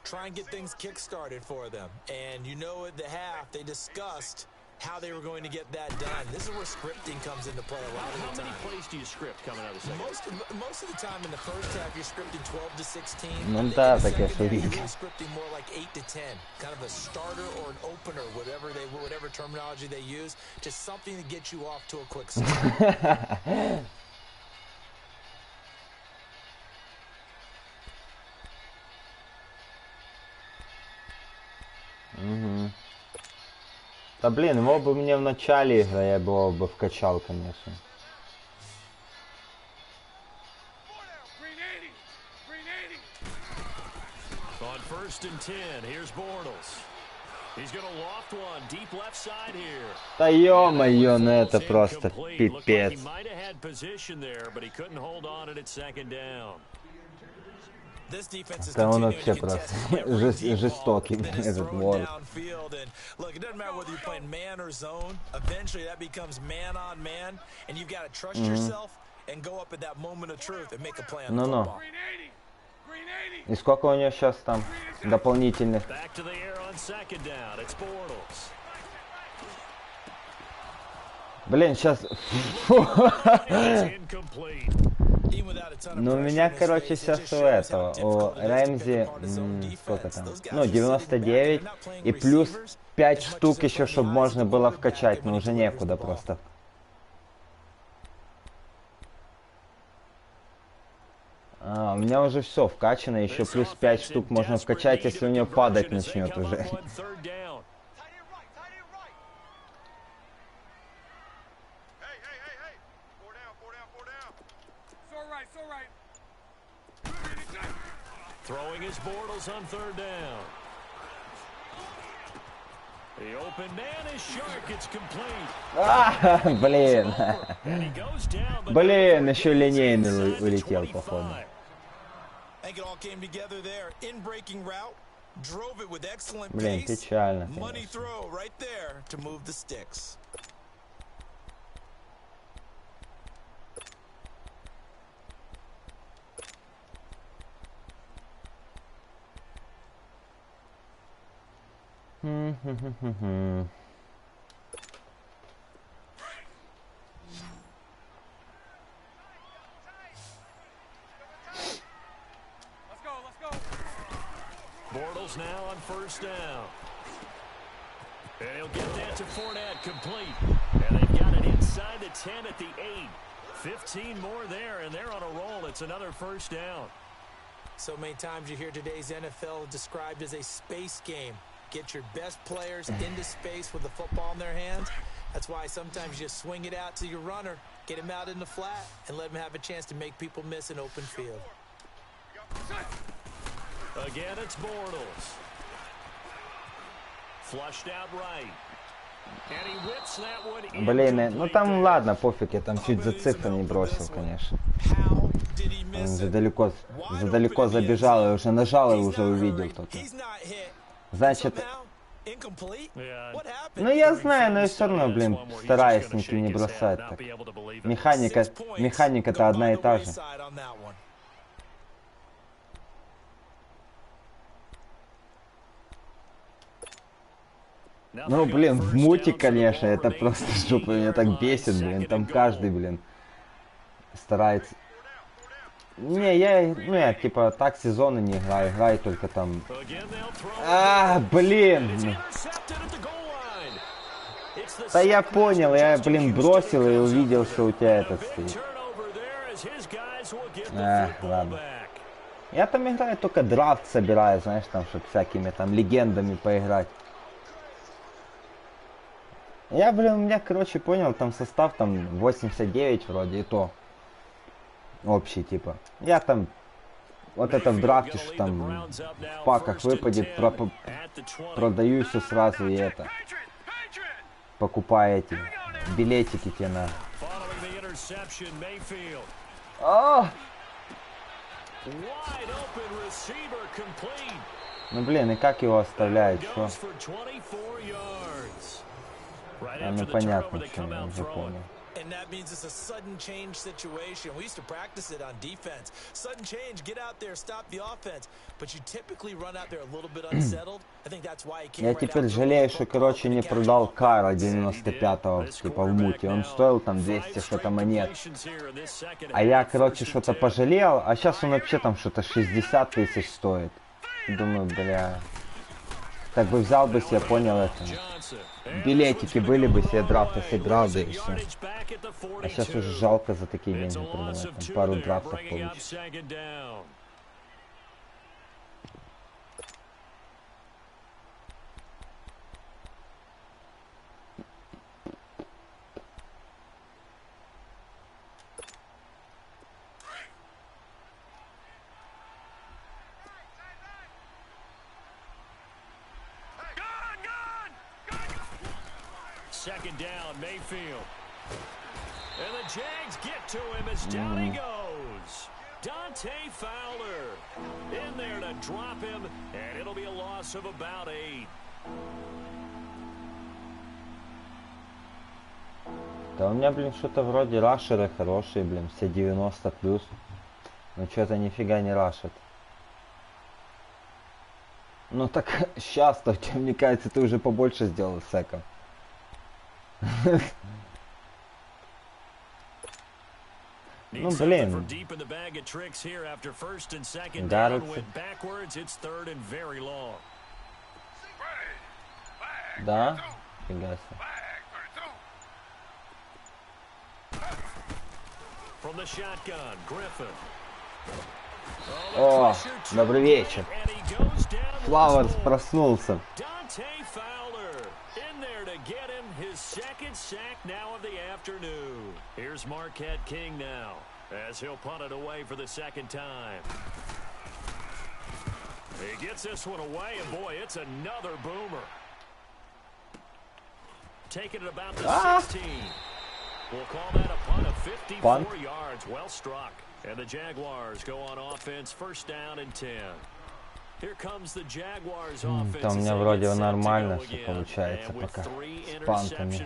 Try and get things kick-started for them. And you know at the half, they discussed how they were going to get that done. This is where scripting comes into play a lot of the time. How many plays do you script coming out of the second? Most of the time in the first half, you're scripting 12 to 16. Ну да, так я You're scripting more like 8 to 10. Kind of a starter or an opener, whatever terminology they use. Just something to get you off to a quick start. Угу. Да блин, его бы мне в начале игры, я бы его бы вкачал, конечно. Да ё-моё, ну это просто пипец. Да он вообще просто жестокий, этот Уорд. Ну-ну. И сколько у него сейчас там дополнительных? Блин, сейчас... Ну, у меня, короче, сейчас у этого, у Рэмзи, сколько там, ну, 99, и плюс 5 штук еще, чтобы можно было вкачать, но уже некуда просто. А, у меня уже все вкачано, еще плюс 5 штук можно вкачать, если у него падать начнет уже. Throwing his Bortles on third down. The open man is sharp. It's complete. Блин. Блин, еще линейный улетел, походу. Блин, печально. Bortles now on first down. And he'll get that to Fournette, complete. And they've got it inside the 10 at the 8. 15 more there, and they're on a roll. It's another first down. So many times you hear today's NFL described as a space game. Get your best players into space with the football in their hands. That's why sometimes you swing it out to your runner, get him out in the flat, and let him have a chance to make people miss an open field. Again, it's Bortles. Flushed out right. And he whips that one. Блин, ну там ладно, пофиг, я там чуть за цифры не бросил, конечно. Он задалеко забежал и уже нажал и уже увидел только. Значит, ну я знаю, но и все равно, блин, стараюсь ничего не бросать. Так. Механика-то одна и та же. Ну, блин, в муте, конечно, это просто жопа, меня так бесит, блин, там каждый, блин, старается. Не, я типа так сезоны не играю только там. Блин! Да я понял, я, блин, бросил и увидел, что у тебя этот стоит. Ладно. Я там играю, только драфт собираю, знаешь, там, чтобы всякими там легендами поиграть. Я, блин, у меня, короче, понял, там состав там 89 вроде, и то. Общий, типа. Я там, вот это в драфте, что там в паках выпадет, продаю все сразу и это. Покупаю эти билетики те на... Ну, блин, и как его оставляют, что? Ну понятно, что я уже понял. And that means it's a sudden change situation. We used to practice it on defense. Sudden change, get out there, stop the offense. But you typically run out there a little bit unsettled. I think that's why he came. Я теперь жалею, что, короче, не продал Кара 95-го, типа в муте. Он стоил там 200 что-то монет. А я, короче, что-то пожалел, а сейчас он вообще там что-то 60 тысяч стоит. Думаю, бля. Так бы взял бы себе, понял это. Билетики были бы, себе драфты сыграл, да и все. А сейчас уже жалко за такие деньги продавать. Там пару драфтов получится. Second down, Mayfield. And the Jags get to him as down he goes. Dante Fowler in there to drop him, and it'll be a loss of about 8. Да у меня, блин, что-то вроде рашеры хорошие, блин, все 90 плюс. Но что-то нифига не рашат. Ну так сейчас-то, мне кажется, ты уже побольше сделал секом. Ну блин. Да? Фига себе. О, добрый вечер. Флауэрс проснулся. Get him his second sack now of the afternoon. Here's Marquette King now as he'll punt it away for the second time. He gets this one away, and boy, it's another boomer. Taking it about the 16. We'll call that a punt of 54 yards. Well struck. And the Jaguars go on offense, first down and 10. Там у меня вроде нормально все получается пока с пантами.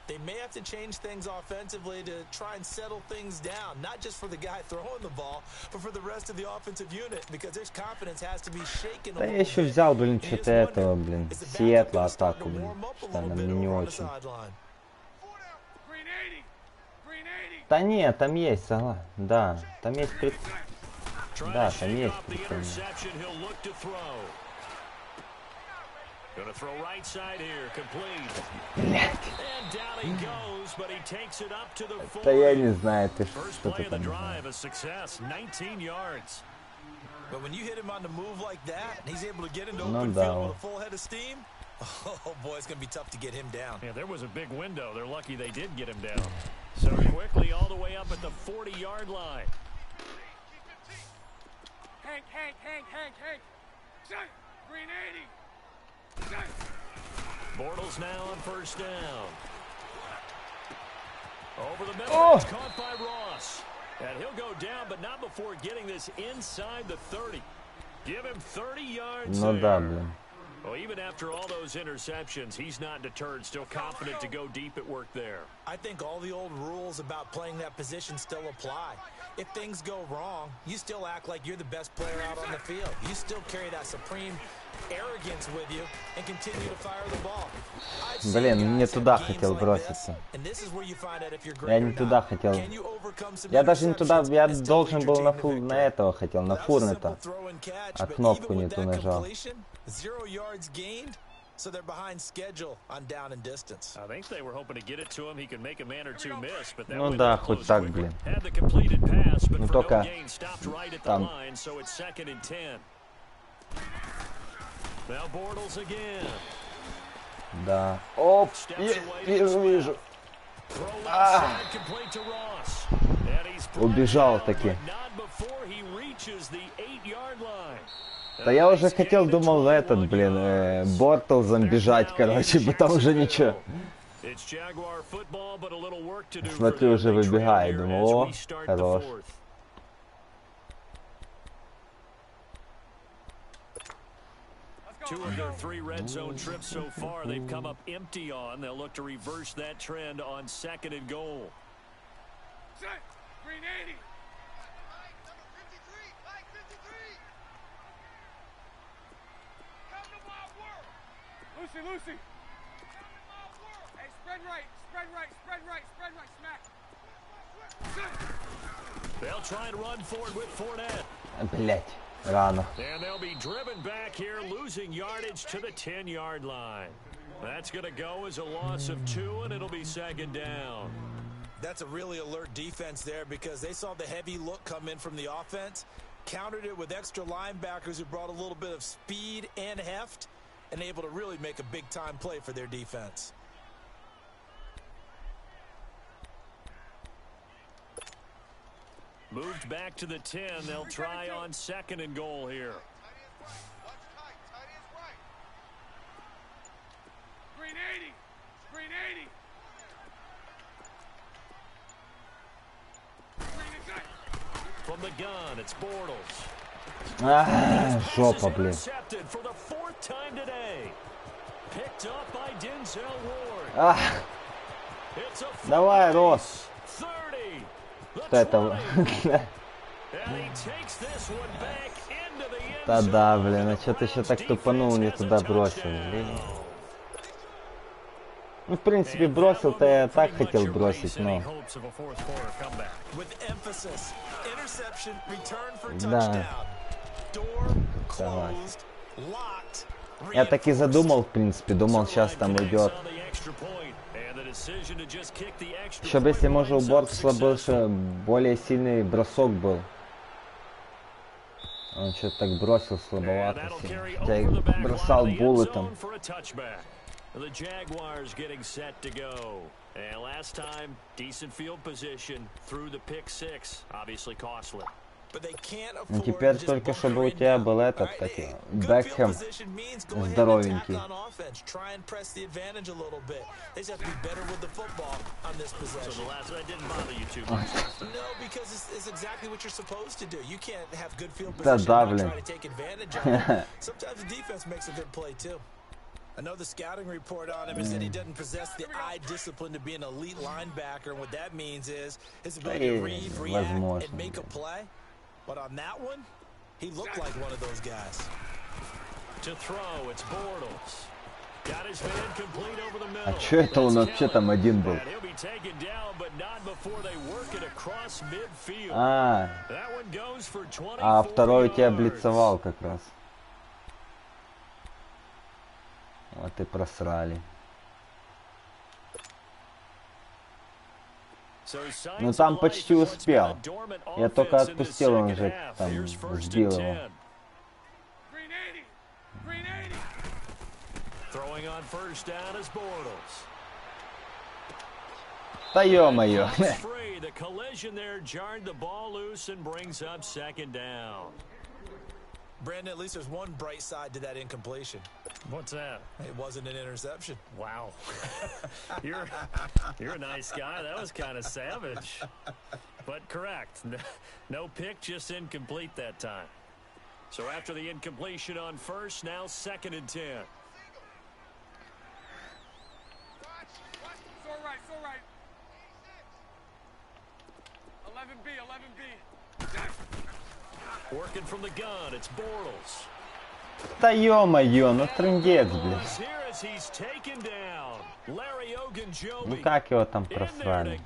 They may have to change things offensively to try and settle things down, not just for the guy throwing the ball, but for the rest of the offensive unit, because their confidence has to be shaken. Да я еще взял, блин, что-то этого, блин, Сиэтла атаку, блин, что она мне не очень. Да нет, там есть, ага, да, там есть Да, там есть Gonna throw right side here, complete. And down he goes, but he takes it up to the 40. Да я не знаю, ты First что play ты of the там. drive, a success, 19 yards. But when you hit him on the move like that, and he's able to get into open field with a full head of steam, oh boy, it's going to be tough to get him down. Yeah, there was a big window. They're lucky they did get him down. So quickly all the way up at the 40-yard line. Hank. Green 80. Bortles now on first down. Over the middle, it's caught by Ross. And he'll go down, but not before getting this inside the 30. Give him 30 yards there. Well, even after all those interceptions, he's not deterred, still confident to go deep at work there. I think all the old rules about playing that position still apply. If things go wrong, you still act like you're the best player out on the field. You still carry that supreme arrogance with you and continue to fire the ball. Блин, не туда хотел броситься. Я не туда хотел. Я даже не туда, я должен был на этого хотел, на Фурнета. А кнопку не ту нажал. 0 yards gained, so they're behind schedule on down and distance. I think they were hoping to get it to him. He could make a man or two miss, but that Ну да, хоть так, блин. had the completed pass, but Ну for no только gain, stopped right at the там. line, so it's 2nd and 10. Now Bortles again. Да. Оп, вижу. Complete to Ross. And he's Убежал таки. not before he reaches the 8-yard line. Да я уже хотел, думал, этот, блин, Бортлзом бежать, короче, потом уже ничего. Смотрю, уже выбегает, думаю, о, хорош. Two of their 3 red zone trips so far, they've come up empty on. They'll look to reverse that trend on 2nd and goal. Set. Green 80. Lucy. Hey, spread right, smack. They'll try and run forward with Fournette. Блять, рано. And they'll be driven back here, losing yardage to the 10-yard line. That's going to go as a loss of 2, and it'll be 2nd down. That's a really alert defense there because they saw the heavy look come in from the offense, countered it with extra linebackers who brought a little bit of speed and heft, and able to really make a big-time play for their defense. Moved back to the 10. They'll try on 2nd and goal here. Green 80. From the gun, it's Bortles. Жопа, блин. For the 4th time today. Picked up by Denzel Ward. It's a Давай, Рос. 30. Что это? And he takes this one back into the end Да, zone. блин, а что-то еще так тупанул, не туда бросил, блин. Ну, в принципе, бросил-то я так хотел бросить, но... Да. Давай. Я так и задумал, в принципе, думал, сейчас там уйдет. Еще бы, если, может, у Бортлса больше, более сильный бросок был. Он что-то так бросил слабовато. Хотя и бросал буллетом. The Jaguars getting set to go. And last time, decent field position through the pick 6. Obviously costly. Ну теперь только чтобы у тебя был этот, как его, Бекхэм здоровенький. Да, блин. I know the scouting report on him is that he doesn't possess the eye discipline to be an elite linebacker, and what that means is his ability to read, react, and make a play. But on that one, he looked like one of those guys. To throw, it's Bortles. Got his man complete over the middle. А чё это он вообще там один был? He'll be taken down, but not before they work it across midfield. That one goes for 24 А второй у тебя блицевал как раз. Вот и просрали. Ну там почти успел. Я только отпустил, он уже там сбил его. Да ё-моё. Brandon, at least there's one bright side to that incompletion. What's that? It wasn't an interception. Wow. You're a nice guy. That was kind of savage. But correct. No pick, just incomplete that time. So after the incompletion on first, now 2nd and 10. It's all right. 11B. Working from the gun, it's Bortles. Да ё-моё, ну трындец, блин. Ну как его там просрали?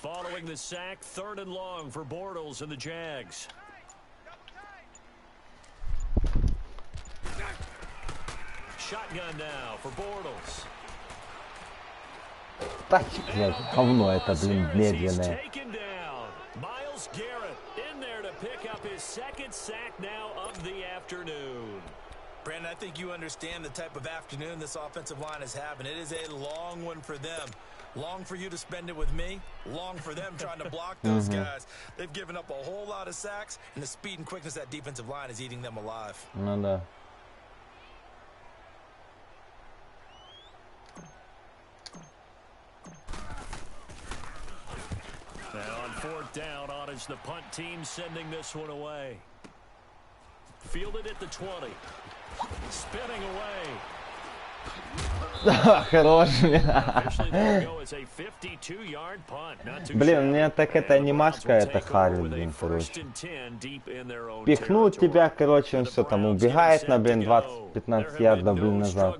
Following the sack, 3rd and long for Bortles and the Jags. Shotgun now for Bortles. Так, блядь, говно это, блин, медленное. Miles Garrett in there to pick up his 2nd sack now of the afternoon. Brandon, I think you understand the type of afternoon this offensive line is having. It is a long one for them. Long for you to spend it with me. Long for them trying to block those guys. They've given up a whole lot of sacks, and the speed and quickness of that defensive line is eating them alive. Ну да. Now on 4th down, on is the punt team sending this one away. Fielded at the 20. Spinning away. Хорош. Блин, мне так эта анимашка, это Харри, блин, короче. Пихнул тебя, короче, он все там убегает на, блин, 20-15 ярдов, блин, назад.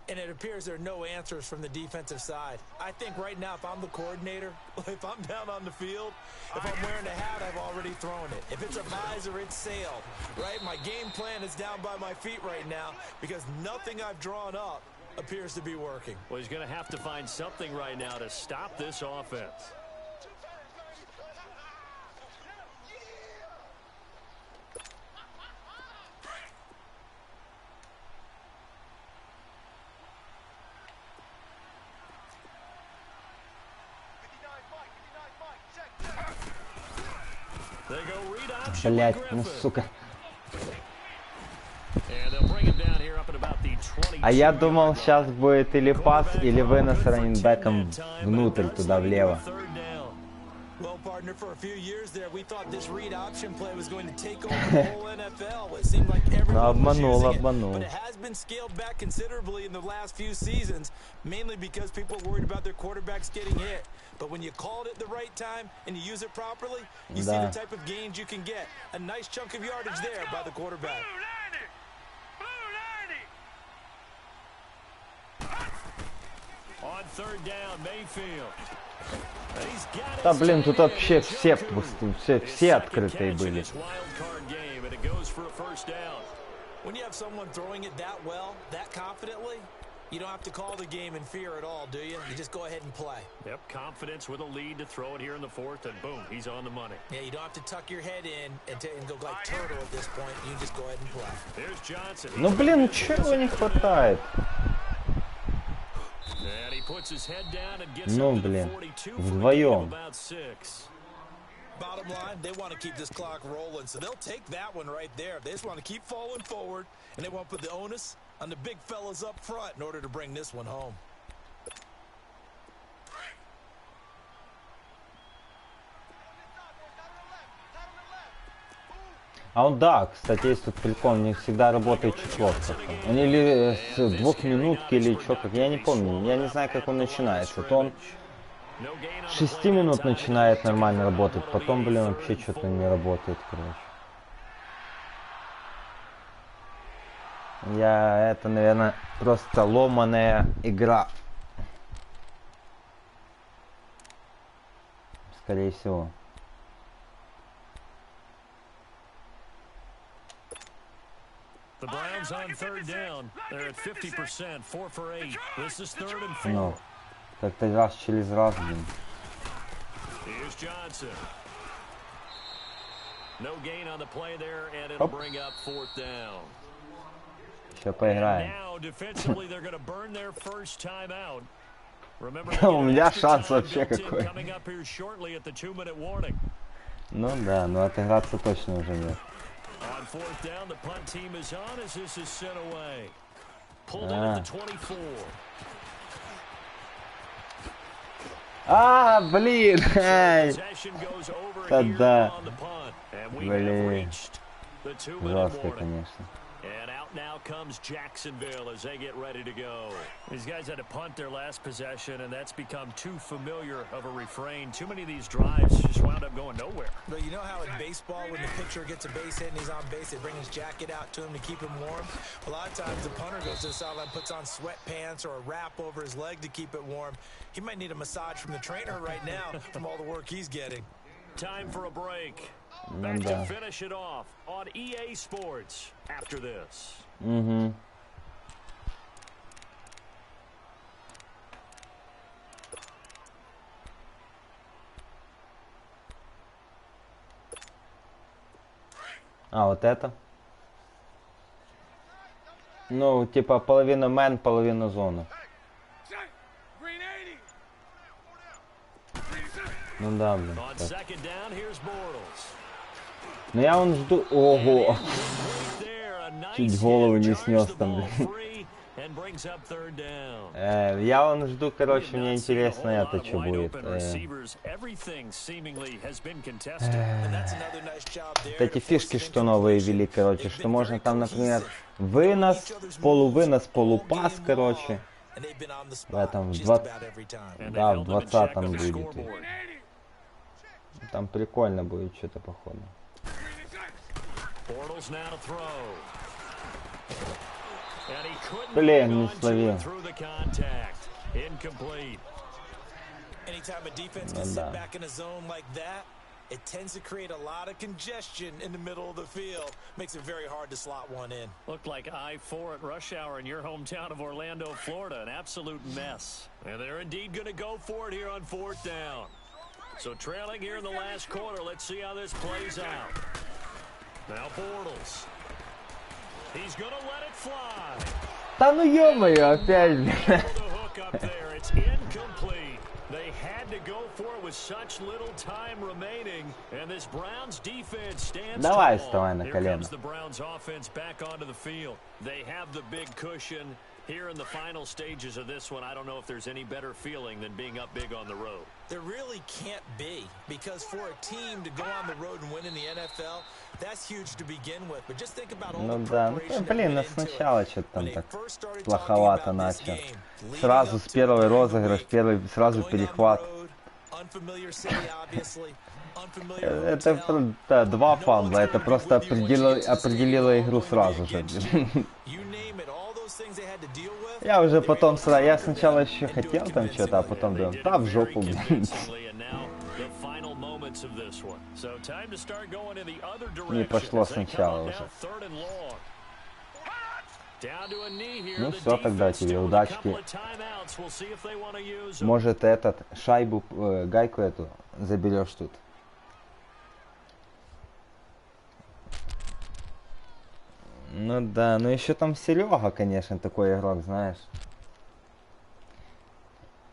And it appears there are no answers from the defensive side. I think right now, if I'm the coordinator, if I'm down on the field, if I'm wearing a hat, I've already thrown it. If it's a visor, it's sailed, right? My game plan is down by my feet right now because nothing I've drawn up appears to be working. Well, he's going to have to find something right now to stop this offense. Блять, ну сука. А я думал, сейчас будет или пас, или вынос раннинбеком внутрь, туда, влево. Well, partner, for a few years there, we thought this read option play was going to take over the whole NFL. It seemed like everyone was using it, but it has been scaled back considerably in the last few seasons, mainly because people are worried about their quarterbacks getting hit. But when you call it at the right time and you use it properly, you see the type of gains you can get. A nice chunk of yardage there by the quarterback. On 3rd down, Mayfield. Да блин, тут вообще все открытые были. When you have someone throwing it that well, that confidently, you don't have to call the game in fear at all, do you? You just go ahead and play. Yep, confidence with a lead to throw it here in the 4th, and boom, he's on the money. Yeah, you don't have to tuck your head in and go like turtle at this point. You can just go ahead and play. There's Johnson. Ну блин, чего не хватает? Ну блин, вдвоем. Bottom line, they want to keep this clock rolling, so they'll take that one right there. They just want to keep falling forward, and they want to put the onus on the big fellas up front in order to bring this one home. А он, да, кстати, есть тут прикол, у них всегда работает четверка. Он или с двухминутки, или что, как, я не помню, я не знаю, как он начинается. То он с 6 минут начинает нормально работать, потом, блин, вообще что-то не работает, короче. Это, наверное, просто ломаная игра. Скорее всего. The Browns on third down. They're at 50%, 4 for 8. This is 3rd and 4. Ну, как-то раз через раз, блин. Here's Johnson. No gain on the play there, and it'll bring up 4th down. Еще поиграем. Now, defensively, they're going to burn their first time out. У меня шанс вообще какой. Ну да, но отыграться точно уже нет. On 4th down, the punt team is on as this is sent away. Pulled in at the 24. Блин! Да. Блин. Жестко, конечно. And out now comes Jacksonville as they get ready to go. These guys had to punt their last possession, and that's become too familiar of a refrain. Too many of these drives just wound up going nowhere. But you know how in baseball, when the pitcher gets a base hit and he's on base, they bring his jacket out to him to keep him warm? A lot of times the punter goes to the sideline, puts on sweatpants or a wrap over his leg to keep it warm. He might need a massage from the trainer right now from all the work he's getting. Time for a break. Back to finish it off on EA Sports after this. Вот это. Ну, типа половина мен, половина зона. Ну да, блин. Но я вон жду... Ого! Чуть голову не снес там, блин. Я вон жду, короче, мне интересно это, что будет. Вот эти фишки, что новые ввели, короче, что можно там, например, вынос, полупас, короче. В этом, в 20-м будет. Там прикольно будет что-то, походу. Блин, не словил. Ну да. It tends to create a lot of congestion in the middle of the field. Makes it very hard to slot one in. Looked like I-4 at rush hour in your hometown of Orlando, Florida. An absolute mess. And they're indeed going to go for it here on 4th down. So trailing here in the last quarter. Let's see how this plays out. Now Bortles. He's going to let it fly. Да ну ё-моё, опять. It's incomplete. They had to go for it with such little time remaining, and this Browns defense stands Давай, tall. вставай на колено. Here comes the Browns offense back onto the field. They have the big cushion here in the final stages of this one. I don't know if there's any better feeling than being up big on the road. There really can't be, because for a team to go on the road and win in the NFL, that's huge to begin with. But just think about all the preparation. Блин, сначала что-то там так плоховато начал. Сразу с первой розыгрыш, сразу перехват. Это да, 2 фамбла, это просто определило игру сразу же. Я уже потом я сначала еще хотел там что-то, а потом думал, да в жопу, блин. Не пошло сначала уже. Ну все, тогда тебе удачки. Может шайбу, гайку эту заберешь тут. Ну да, ну еще там Серега, конечно, такой игрок, знаешь.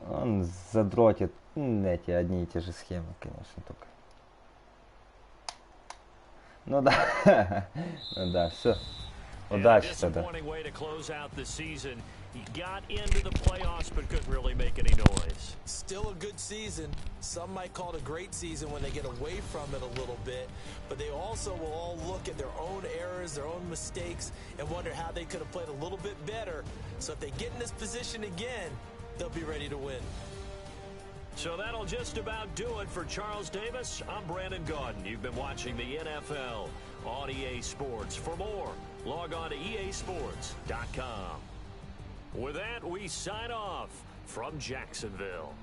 Он задротит эти одни и те же схемы, конечно, только. Ну да, ну да, все. Удачи тогда. He got into the playoffs but couldn't really make any noise. Still a good season. Some might call it a great season when they get away from it a little bit, but they also will all look at their own errors, their own mistakes, and wonder how they could have played a little bit better. So if they get in this position again, they'll be ready to win. So that'll just about do it for Charles Davis. I'm Brandon Gaudin. You've been watching the NFL on EA Sports. For more, log on to easports.com. With that, we sign off from Jacksonville.